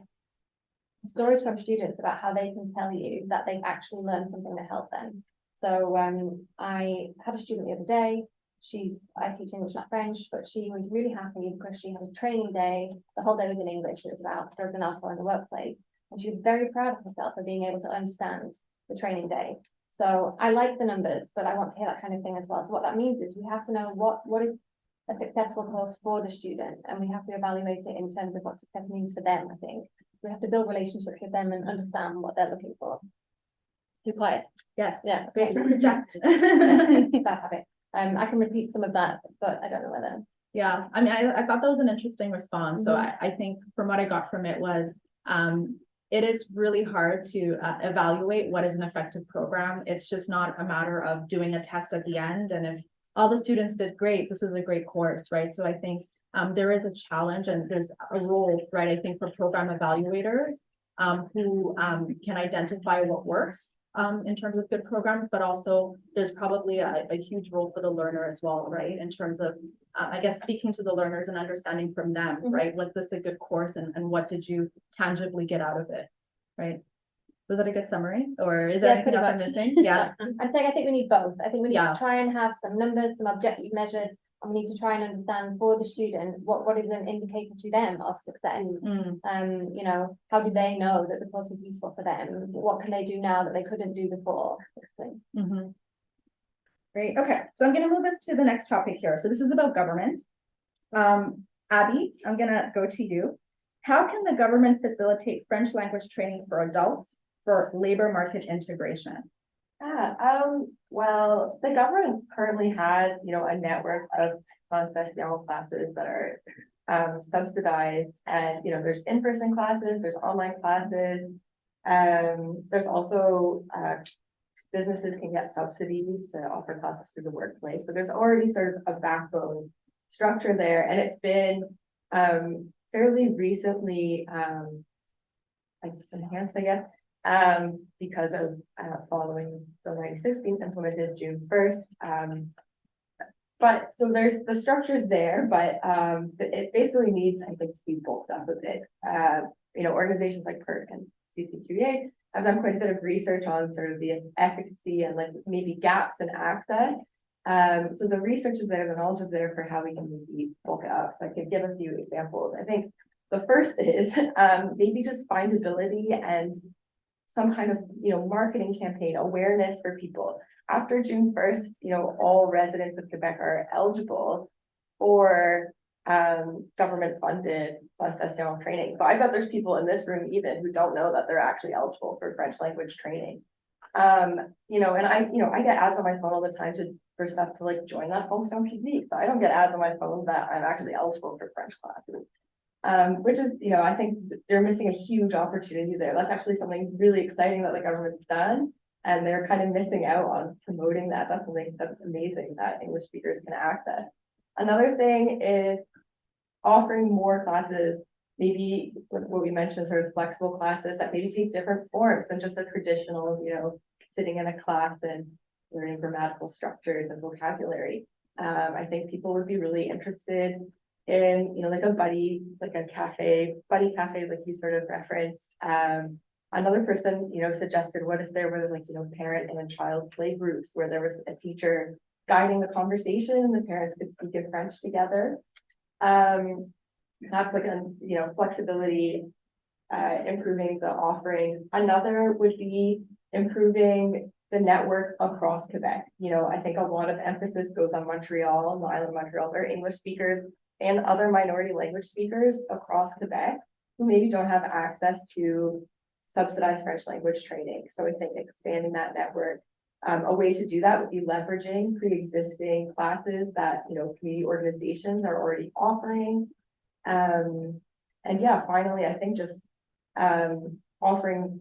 stories from students about how they can tell you that they've actually learned something that helped them. So I had a student the other day. I teach English, not French, but she was really happy because she had a training day. The whole day was in English. It was about drugs and alcohol in the workplace. And she was very proud of herself for being able to understand the training day. So I like the numbers, but I want to hear that kind of thing as well. So what that means is we have to know what is a successful course for the student, and we have to evaluate it in terms of what success means for them, I think. We have to build relationships with them and understand what they're looking for. Too quiet. Yes. Yeah. Great to project. Bad habit. I can repeat some of that, but I don't know whether. Yeah, I mean, I thought that was an interesting response. So I think from what I got from it was, it is really hard to evaluate what is an effective program. It's just not a matter of doing a test at the end. And if all the students did great, this was a great course, right? So I think there is a challenge and there's a role, right? I think for program evaluators who can identify what works in terms of good programs, but also there's probably a huge role for the learner as well, right? In terms of, I guess, speaking to the learners and understanding from them, right? Was this a good course and what did you tangibly get out of it, right? Was that a good summary, or is there anything else I'm missing? Yeah. I'm saying I think we need both. I think we need to try and have some numbers, some objective measures, and we need to try and understand for the student, what is an indicator to them of success? You know, how do they know that the course was useful for them? What can they do now that they couldn't do before? Great, okay, so I'm gonna move us to the next topic here. So this is about government. Abby, I'm gonna go to you. How can the government facilitate French language training for adults for labor market integration? Well, the government currently has, a network of concessional classes that are subsidized, and there's in-person classes, there's online classes. There's also businesses can get subsidies to offer classes through the workplace, but there's already sort of a backbone structure there, and it's been fairly recently enhanced, I guess, because of following the 96 being implemented June 1st. But so there's the structures there, but it basically needs, I think, to be bulked up a bit. Organizations like PERT and CCQEA have done quite a bit of research on sort of the efficacy and like maybe gaps in access. So the research is there, the knowledge is there for how we can maybe bulk it up. So I could give a few examples. I think the first is maybe just findability and some kind of, marketing campaign awareness for people. After June 1st, all residents of Quebec are eligible for government funded plus SEO training. But I bet there's people in this room even who don't know that they're actually eligible for French language training. And I get ads on my phone all the time for stuff to like join that Fonction Publique, but I don't get ads on my phone that I'm actually eligible for French classes. Which is, I think they're missing a huge opportunity there. That's actually something really exciting that the government's done, and they're kind of missing out on promoting that. That's something that's amazing that English speakers can access. Another thing is offering more classes, maybe what we mentioned, sort of flexible classes that maybe take different forms than just a traditional, sitting in a class and learning grammatical structures and vocabulary. I think people would be really interested in, like a buddy cafe, like you sort of referenced. Another person, suggested, what if there were parent and child play groups where there was a teacher guiding the conversation and the parents could speak in French together. That's like flexibility, improving the offerings. Another would be improving the network across Quebec. I think a lot of emphasis goes on Montreal, the island of Montreal, or English speakers and other minority language speakers across Quebec who maybe don't have access to subsidized French language training. So I think expanding that network. A way to do that would be leveraging pre-existing classes that, community organizations are already offering. And yeah, finally, I think just offering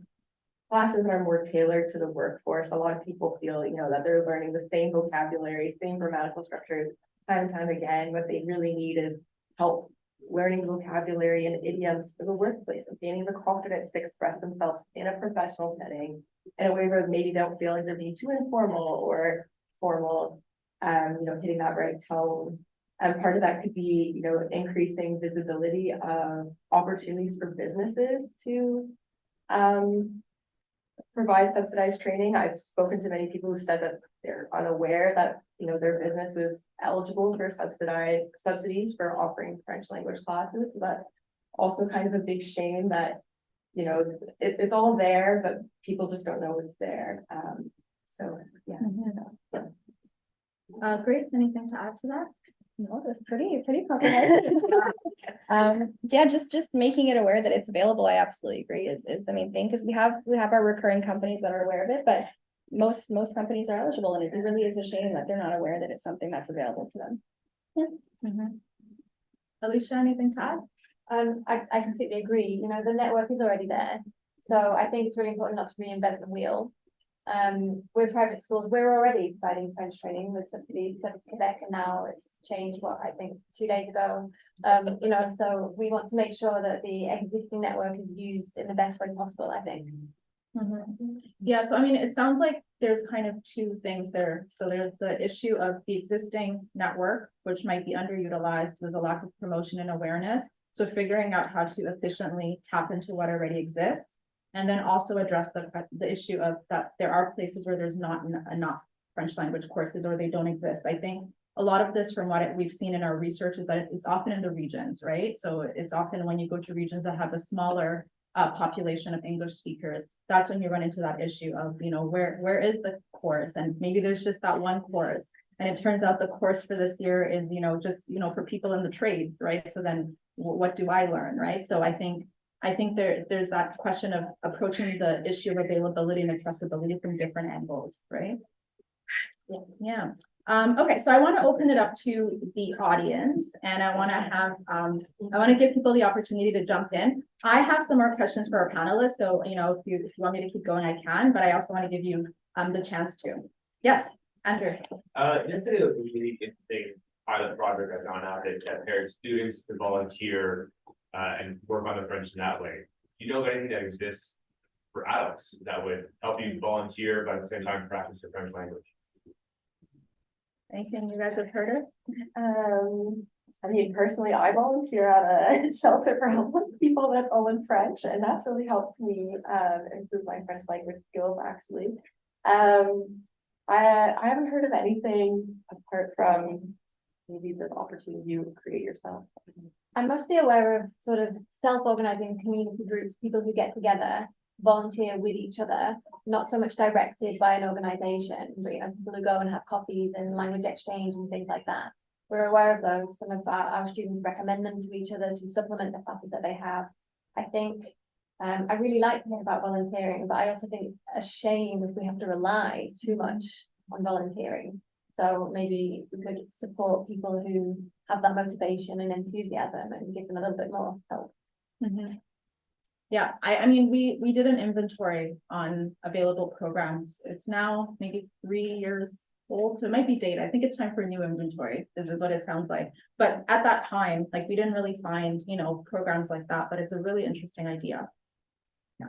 classes that are more tailored to the workforce. A lot of people feel, that they're learning the same vocabulary, same grammatical structures time and time again. What they really need is help learning vocabulary and idioms for the workplace and gaining the confidence to express themselves in a professional setting in a way where maybe they don't feel like they're being too informal or formal, hitting that right tone. And part of that could be, increasing visibility of opportunities for businesses to provide subsidized training. I've spoken to many people who said that they're unaware that, their business was eligible for subsidies for offering French language classes. So that's also kind of a big shame that, it's all there, but people just don't know it's there. So yeah. Grace, anything to add to that? No, that's pretty comprehensive. Yeah, just making it aware that it's available. I absolutely agree is the main thing, because we have our recurring companies that are aware of it, but most companies are eligible, and it really is a shame that they're not aware that it's something that's available to them. Yeah. Alisha, anything to add? I completely agree. The network is already there, so I think it's really important not to reinvent the wheel. With private schools, we're already providing French training with subsidies because it's Quebec, and now it's changed, I think 2 days ago. So we want to make sure that the existing network is used in the best way possible, I think. Yeah, so I mean, it sounds like there's kind of two things there. So there's the issue of the existing network, which might be underutilized. There's a lack of promotion and awareness. So figuring out how to efficiently tap into what already exists. And then also address the issue of that there are places where there's not enough French language courses or they don't exist. I think a lot of this from what we've seen in our research is that it's often in the regions, right? So it's often when you go to regions that have a smaller population of English speakers, that's when you run into that issue of, you know, where is the course? And maybe there's just that one course. And it turns out the course for this year is, you know, just, you know, for people in the trades, right? So then what do I learn, right? So I think there's that question of approaching the issue of availability and accessibility from different angles, right? Yeah. Okay, so I want to open it up to the audience, and I want to give people the opportunity to jump in. I have some more questions for our panelists, so you know, if you want me to keep going, I can, but I also want to give you the chance to. Yes, Andrew. Yesterday was a really interesting pilot project I've gone out that paired students to volunteer and work on the French in that way. Do you know of anything that exists for adults that would help you volunteer, but at the same time practice the French language? Anything you guys have heard of? I mean, personally, I volunteer at a shelter for homeless people that's all in French, and that's really helped me improve my French language skills, actually. I haven't heard of anything apart from maybe the opportunity you create yourself. I'm mostly aware of sort of self-organizing community groups, people who get together, volunteer with each other, not so much directed by an organization, but you know, people who go and have coffees and language exchange and things like that. We're aware of those. Some of our students recommend them to each other to supplement the classes that they have. I think I really like to hear about volunteering, but I also think it's a shame if we have to rely too much on volunteering. So maybe we could support people who have that motivation and enthusiasm and give them a little bit more help. Mm-hmm. Yeah, I mean, we did an inventory on available programs. It's now maybe 3 years old, so it might be dated. I think it's time for a new inventory. This is what it sounds like. But at that time, like we didn't really find, you know, programs like that, but it's a really interesting idea. Yeah.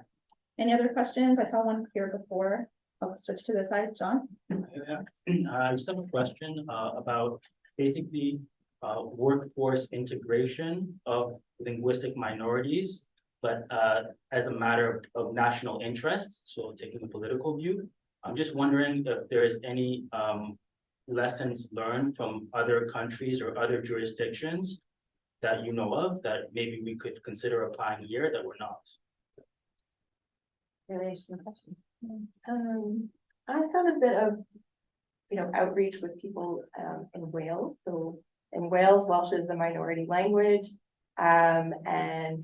Any other questions? I saw one here before. I'll switch to this side, John. Yeah. I just have a question about basically workforce integration of linguistic minorities, but as a matter of national interest, so taking a political view. I'm just wondering if there is any lessons learned from other countries or other jurisdictions that you know of that maybe we could consider applying here that we're not. Really interesting question. I've done a bit of, you know, outreach with people in Wales. So in Wales, Welsh is a minority language, and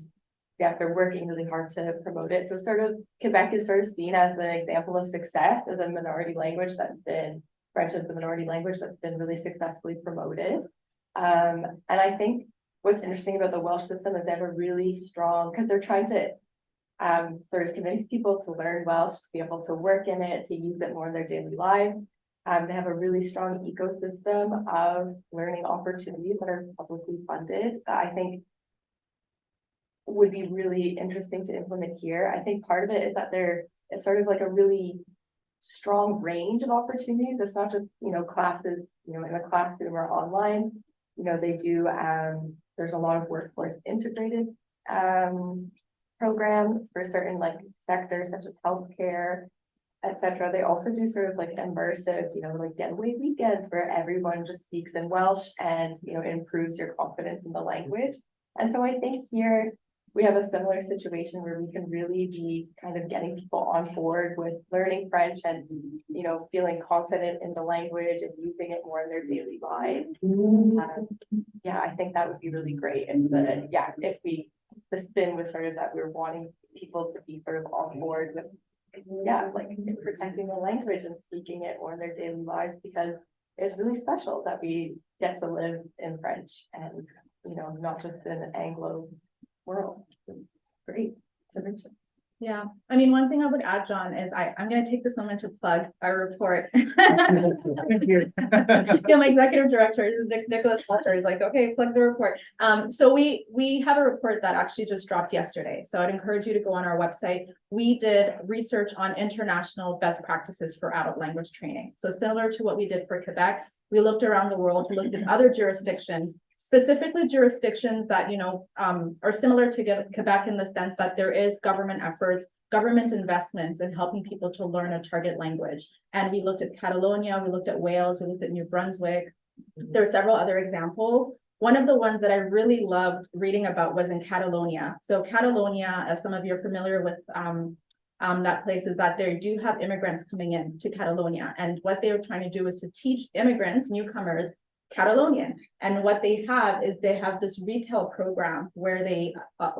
yeah, they're working really hard to promote it. So sort of Quebec is sort of seen as an example of success as a minority language that's been, French as the minority language that's been really successfully promoted. And I think what's interesting about the Welsh system is they have a really strong, because they're trying to sort of convince people to learn Welsh, to be able to work in it, to use it more in their daily lives. They have a really strong ecosystem of learning opportunities that are publicly funded that I think would be really interesting to implement here. I think part of it is that it's sort of like a really strong range of opportunities. It's not just, you know, classes, you know, in a classroom or online. You know, they do, there's a lot of workforce integrated programs for certain like sectors such as healthcare, etc. They also do sort of like immersive, you know, like getaway weekends where everyone just speaks in Welsh and, you know, improves your confidence in the language. And so I think here we have a similar situation where we can really be kind of getting people on board with learning French and, you know, feeling confident in the language and using it more in their daily lives. Yeah, I think that would be really great. And if the spin was sort of that we're wanting people to be sort of on board with, like protecting the language and speaking it more in their daily lives, because it's really special that we get to live in French and, you know, not just in Anglo world. It's great. It's enriching. Yeah, I mean, one thing I would add, John, is I'm going to take this moment to plug our report. Yeah, my executive director is Nicholas Fletcher. He's like, okay, plug the report. So we have a report that actually just dropped yesterday. So I'd encourage you to go on our website. We did research on international best practices for adult language training. So similar to what we did for Quebec, we looked around the world, we looked at other jurisdictions, specifically jurisdictions that, you know, are similar to Quebec in the sense that there is government efforts, government investments in helping people to learn a target language. And we looked at Catalonia, we looked at Wales, we looked at New Brunswick, There are several other examples. One of the ones that I really loved reading about was in Catalonia. So Catalonia, if some of you are familiar with that place, is that they do have immigrants coming in to Catalonia. And what they were trying to do is to teach immigrants, newcomers, Catalonian. And what they have is they have this retail program where they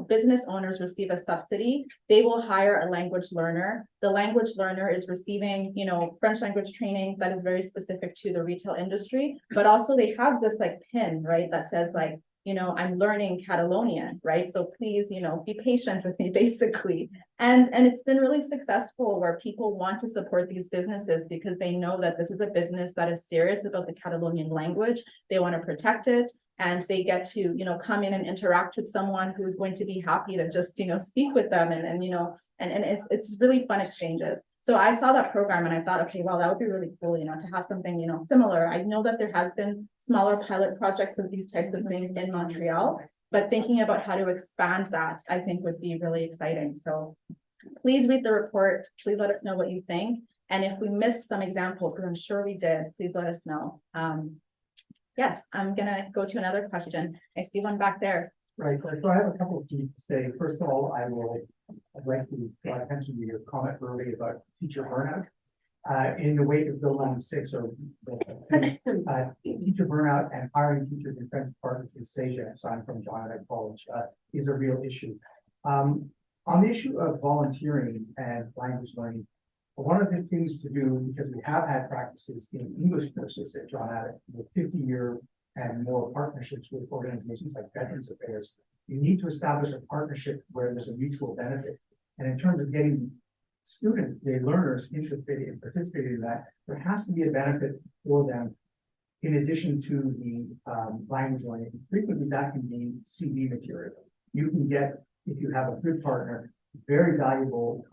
business owners receive a subsidy. They will hire a language learner. The language learner is receiving, you know, French language training that is very specific to the retail industry. But also they have this like pin, right, that says like, you know, I'm learning Catalonian, right? So please, you know, be patient with me, basically. And it's been really successful where people want to support these businesses because they know that this is a business that is serious about the Catalonian language. They want to protect it, and they get to, you know, come in and interact with someone who's going to be happy to just, you know, speak with them and you know, and it's really fun exchanges. So I saw that program and I thought, okay, well, that would be really cool, you know, to have something, you know, similar. I know that there has been smaller pilot projects of these types of things in Montreal, but thinking about how to expand that, I think would be really exciting. So please read the report. Please let us know what you think. And if we missed some examples, because I'm sure we did, please let us know. Yes, I'm gonna go to another question. I see one back there. Right, so I have a couple of things to say. First of all, I'd like to draw attention to your comment earlier about teacher burnout. In the wake of Bill 96, or teacher burnout and hiring teachers in French departments in CESQ, so I'm from John Abbey College, is a real issue. On the issue of volunteering and language learning, one of the things to do, because we have had practices in English courses at John Abbey with 50-year and more partnerships with organizations like Veterans Affairs, you need to establish a partnership where there's a mutual benefit. And in terms of getting students, the learners interested in participating in that, there has to be a benefit for them in addition to the language learning. Frequently that can be CV material. You can get, if you have a good partner, very valuable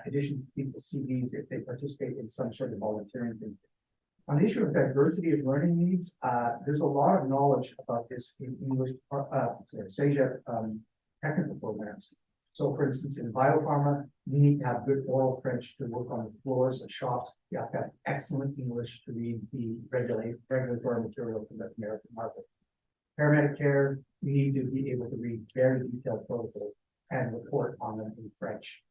additions to people's CVs if they participate in some sort of volunteering thing. On the issue of diversity of learning needs, there's a lot of knowledge about this in English, CESQ technical programs. So for instance, in biopharma, you need to have good oral French to work on the floors of shops. You have to have excellent English to read the regulatory material from the American market. Paramedic care, you need to be able to read very detailed protocols and report on them in French.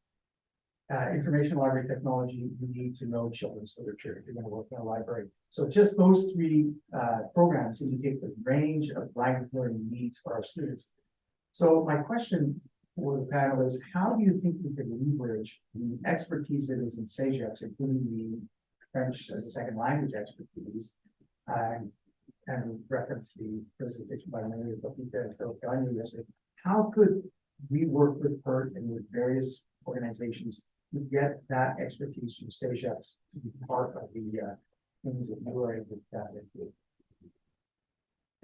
Information library technology, you need to know children's literature if you're going to work in a library. So just those three programs indicate the range of language learning needs for our students. So my question for the panel is, how do you think we can leverage the expertise that is in CESQ, including the French as a second language expertise, and reference the presentation by Maria yesterday. How could we work with PERT and with various organizations to get that expertise from CESQ to be part of the things that you are able to tap into?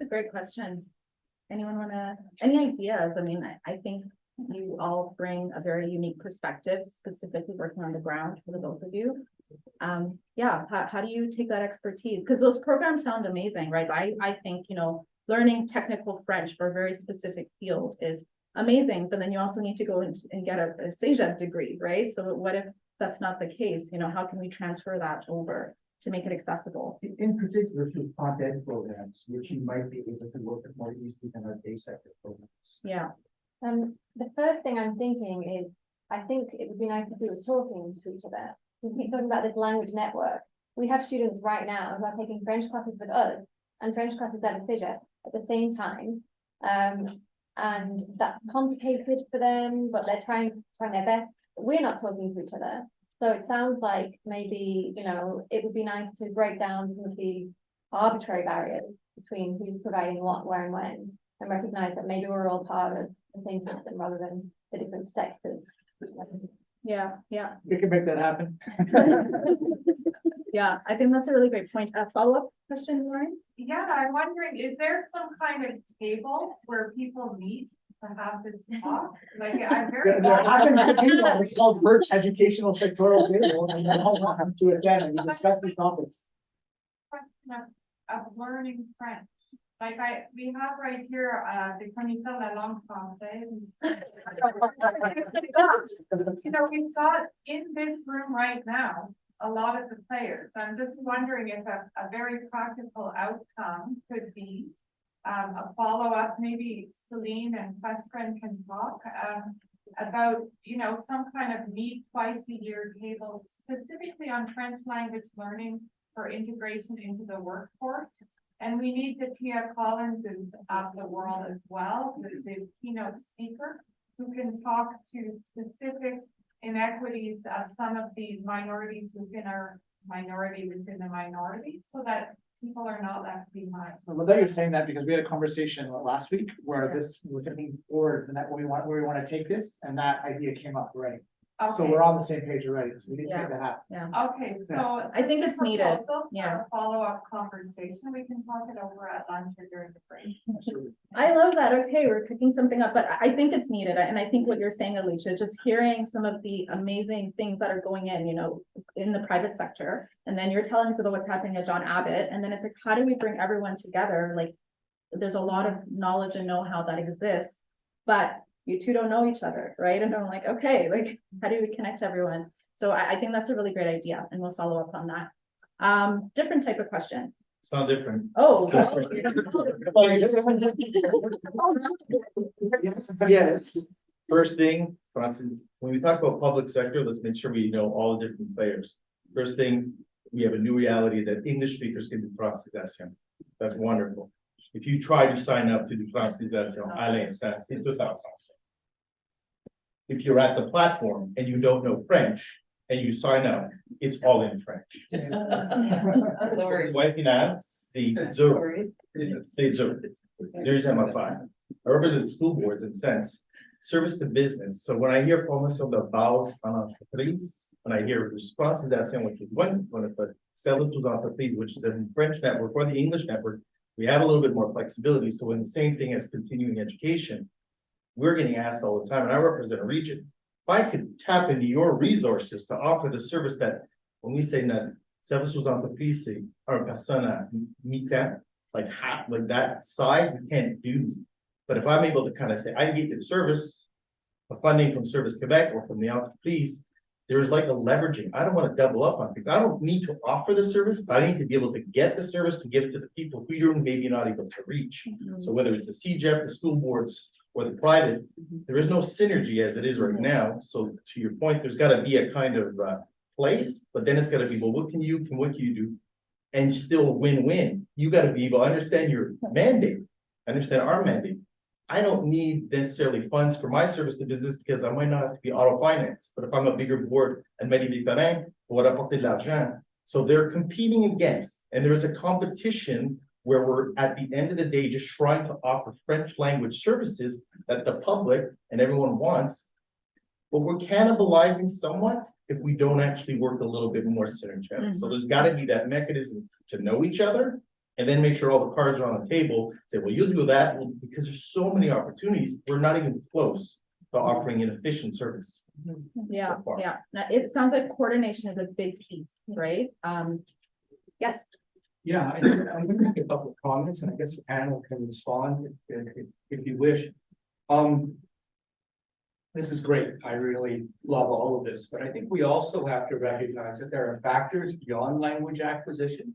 It's a great question. Anyone wanna, any ideas? I mean, I think you all bring a very unique perspective, specifically working on the ground for the both of you. Yeah, how do you take that expertise? Because those programs sound amazing, right? I think, you know, learning technical French for a very specific field is amazing, but then you also need to go and get a CESQ degree, right? So what if that's not the case? You know, how can we transfer that over to make it accessible? In particular, through content programs, which you might be able to work with more easily than our day sector programs. Yeah. The first thing I'm thinking is, I think it would be nice if we were talking to each other. We keep talking about this language network. We have students right now who are taking French classes with us and French classes at CESQ at the same time. And that's complicated for them, but they're trying their best. We're not talking to each other. So it sounds like maybe, you know, it would be nice to break down some of these arbitrary barriers between who's providing what, where, and when, and recognize that maybe we're all part of the same system rather than the different sectors. Yeah, yeah. We can make that happen. Yeah, I think that's a really great point. A follow-up question, Lauren? Yeah, I'm wondering, is there some kind of table where people meet to have this talk? Like, I'm very. It's called PERT Educational Sectoral Table, and then all want to attend and we discuss these topics. Question of learning French. Like we have right here, the Provincial la langue française. You know, we've got in this room right now, a lot of the players. I'm just wondering if a very practical outcome could be a follow-up, maybe Celine and QUESCREN can talk about, some kind of meet twice a year table specifically on French language learning for integration into the workforce. And we need the Tia Collinses of the world as well, the keynote speaker, who can talk to specific inequities of some of the minorities within our minority within the minority, so that people are not left behind. So well, you're saying that because we had a conversation last week where this was looking forward and that where we want to take this, and that idea came up already. So Okay. we're on the same page already. So we need to make that happen. Okay, so. I think it's needed, proposal for yeah. a follow-up conversation, we can talk it over at lunch or during the break. Absolutely. I love that. Okay, we're cooking something up, but I think it's needed. And I think what you're saying, Alisha, just hearing some of the amazing things that are going in the private sector. And then you're telling us about what's happening at John Abbott. And then it's like, how do we bring everyone together? Like, there's a lot of knowledge and know-how that exists, but you two don't know each other, right? And I'm like, okay, like, how do we connect everyone? So I think that's a really great idea, and we'll follow up on that. Different type of question. It's not different. Oh. Yes. First thing, when we talk about public sector, let's make sure we know all the different players. First thing, we have a new reality that English speakers can do francisation. That's wonderful. If you try to sign up to do francisation, à l'instant, c'est tout en français. If you're at the platform and you don't know French and you sign up, it's all in French. Sorry. Ouais, final, c'est dur. C'est dur. There's MFI. I represent school boards in sense, service to business. So when I hear formation de base en entreprise, when I hear francisation, which is one of the sell it to entreprise, which is the French network or the English network, we have a little bit more flexibility. So in the same thing as continuing education, we're getting asked all the time, and I represent a region. If I could tap into your resources to offer the service that, when we say that service aux entreprises, c'est une personne à mi-temps, like half, like that size, we can't do. But if I'm able to kind of say, I get the service, the funding from Service Quebec or from the entreprise, there's like a leveraging. I don't want to double up on things. I don't need to offer the service, but I need to be able to get the service to give it to the people who you're maybe not able to reach. So whether it's the CJEP, the school boards, or the private, there is no synergy as it is right now. So to your point, there's got to be a kind of place, but then it's got to be, well, what can you do? And still win-win. You got to be able to understand your mandate, understand our mandate. I don't need necessarily funds for my service to business because I might not have to be auto finance, but if I'm a bigger board and many different, what apporter de l'argent. So they're competing against, and there is a competition where we're at the end of the day just trying to offer French language services that the public and everyone wants. But we're cannibalizing somewhat if we don't actually work a little bit more synergetic. So there's got to be that mechanism to know each other and then make sure all the cards are on the table. Say, well, you'll do that. Well, because there's so many opportunities, we're not even close to offering an efficient service. Yeah, So far. yeah. Now, it sounds like coordination is a big piece, right? Yes. Yeah, I'm gonna make a couple of comments, and I guess the panel can respond if you wish. This is great. I really love all of this, but I think we also have to recognize that there are factors beyond language acquisition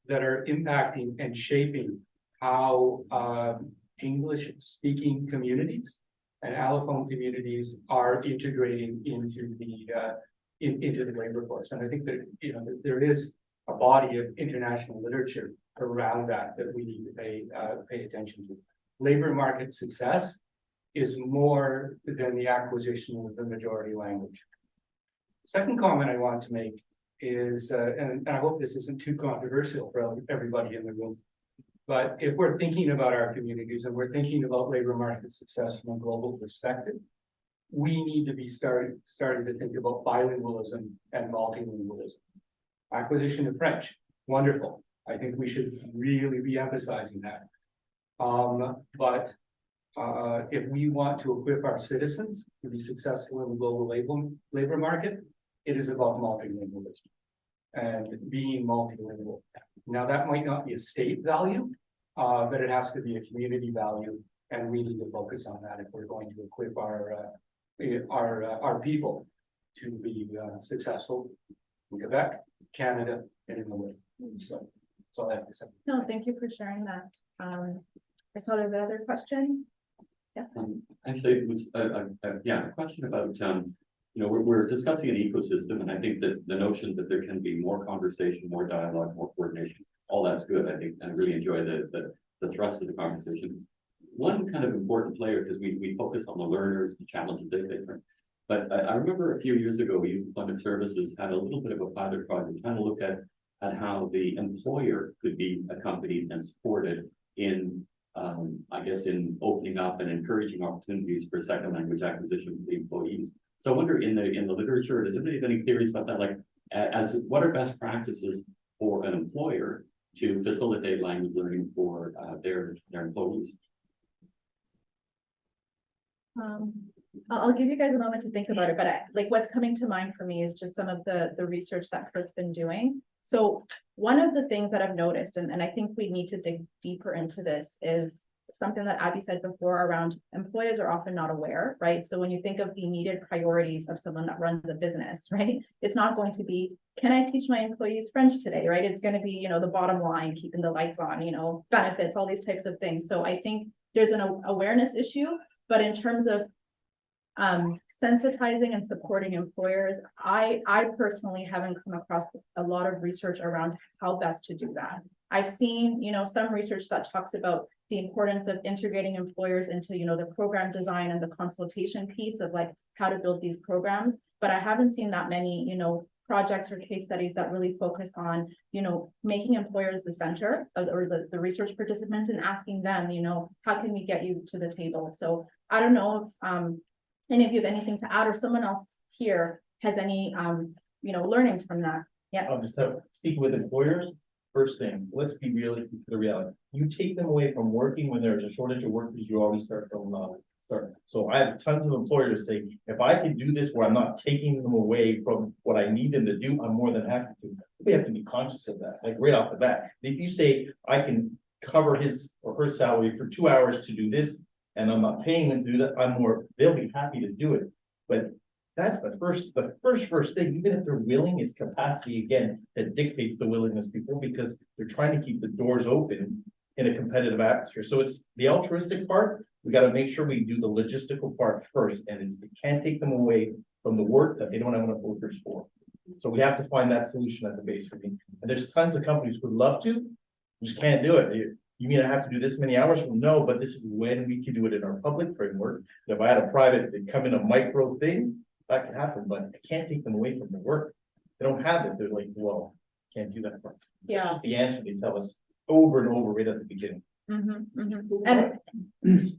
that are impacting and shaping how English-speaking communities and allophone communities are integrating into the labor force. And I think that there is a body of international literature around that we need to pay attention to. Labor market success is more than the acquisition of the majority language. Second comment I want to make is, and I hope this isn't too controversial for everybody in the room, but if we're thinking about our communities and we're thinking about labor market success from a global perspective, we need to be starting to think about bilingualism and multilingualism. Acquisition of French, wonderful. I think we should really be emphasizing that. But if we want to equip our citizens to be successful in the global labor market, it is about multilingualism and being multilingual. Now, that might not be a state value, but it has to be a community value, and we need to focus on that if we're going to equip our people to be successful in Quebec, Canada, and in the world. So that's all I have to say. No, thank you for sharing that. I saw there's another question. Yes. Actually, it was, yeah, a question about, we're discussing an ecosystem, and I think that the notion that there can be more conversation, more dialogue, more coordination, all that's good. I think, I really enjoy the thrust of the conversation. One kind of important player, because we focus on the learners, the challenges they face, but I remember a few years ago, Youth Employment Services had a little bit of a pilot project trying to look at how the employer could be accompanied and supported in, I guess, in opening up and encouraging opportunities for second language acquisition for the employees. So I wonder in the literature, does anybody have any theories about that? Like, as what are best practices for an employer to facilitate language learning for their employees? I'll give you guys a moment to think about it, but like what's coming to mind for me is just some of the research that PERT's been doing. So one of the things that I've noticed, and I think we need to dig deeper into this, is something that Abbey said before around employers are often not aware, right? So when you think of the immediate priorities of someone that runs a business, right? It's not going to be, can I teach my employees French today, right? It's going to be, the bottom line, keeping the lights on, benefits, all these types of things. So I think there's an awareness issue, but in terms of sensitizing and supporting employers, I personally haven't come across a lot of research around how best to do that. I've seen, some research that talks about the importance of integrating employers into, the program design and the consultation piece of like how to build these programs, but I haven't seen that many, projects or case studies that really focus on, making employers the center of, or the research participant and asking them, how can we get you to the table? So I don't know if, any of you have anything to add, or someone else here has any, learnings from that? Yes. I'll just speak with employers. First thing, let's be realistic to the reality. You take them away from working when there's a shortage of workers, you always start from start. So I have tons of employers say, if I can do this where I'm not taking them away from what I need them to do, I'm more than happy to. We have to be conscious of that, like right off the bat. If you say I can cover his or her salary for 2 hours to do this, and I'm not paying them to do that, they'll be happy to do it. But that's the first thing, even if they're willing, is capacity again that dictates the willingness before, because they're trying to keep the doors open in a competitive atmosphere. So it's the altruistic part. We got to make sure we do the logistical part first, and it can't take them away from the work that they don't have enough workers for. So we have to find that solution at the base for me. And there's tons of companies who would love to, just can't do it. You mean I have to do this many hours? Well, no, but this is when we can do it in our public framework. If I had a private, they come in a micro thing, that can happen, but I can't take them away from the work. They don't have it. They're like, well, can't do that. Yeah. Just the answer they tell us over and over right at the beginning. And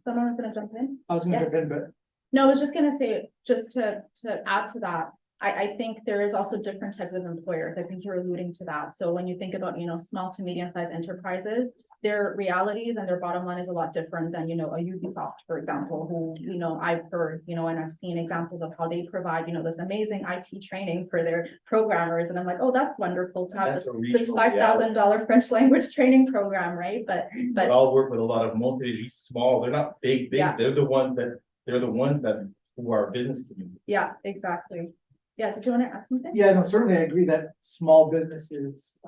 someone was gonna jump in? I was gonna jump in, but No, I was just gonna say, just to add to that, I think there is also different types of employers. I think you're alluding to that. So when you think about, small to medium-sized enterprises, their realities and their bottom line is a lot different than, a Ubisoft, for example, who, I've heard, and I've seen examples of how they provide, this amazing IT training for their programmers. And I'm like, oh, that's wonderful to have this $5,000 French language training program, right? But I'll work with a lot of multi small, they're not big, Yeah. they're the ones that who are business community. yeah, exactly. Yeah, did you want to add something? yeah, no, certainly I agree that small businesses,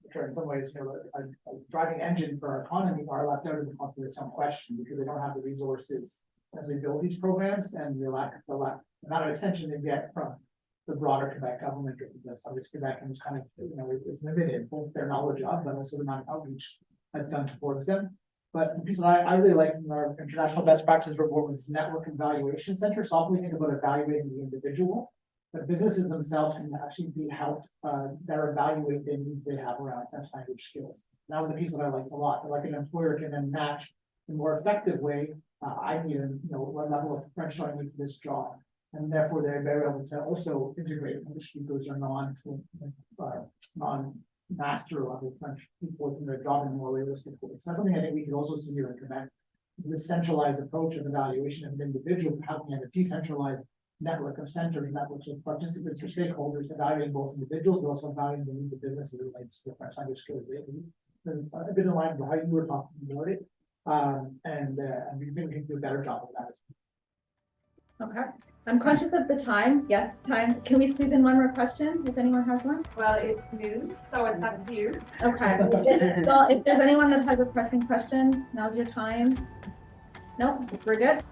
which are in some ways, a driving engine for our economy, are left out of the consultation question because they don't have the resources as they build these programs, and the amount of attention they get from the broader Quebec government, because obviously Quebec is kind of, it's limited, both their knowledge of, but also the amount of outreach that's done towards them. But the piece that I really like from our international best practices report was network evaluation center. So often we think about evaluating the individual, but businesses themselves can actually be helped better evaluate the needs they have around French language skills. And that was the piece that I liked a lot. Like an employer can then match in a more effective way. I need what level of French do I need for this job, and therefore they're able to also integrate English speakers or non-master level French people within their job in a more realistic way. So that's something I think we could also see here in Quebec. This centralized approach of evaluation of an individual, having a decentralized network of centers, networks of participants or stakeholders, evaluating both individuals, but also evaluating the need of businesses relates to the French language skills. A bit in line with how you were talking about it, and we've been able to do a better job of that. Okay. I'm conscious of the time. Yes, time. Can we squeeze in one more question if anyone has one? Well, it's news, so it's up to you. Okay. Well, if there's anyone that has a pressing question, now's your time. Nope, we're good.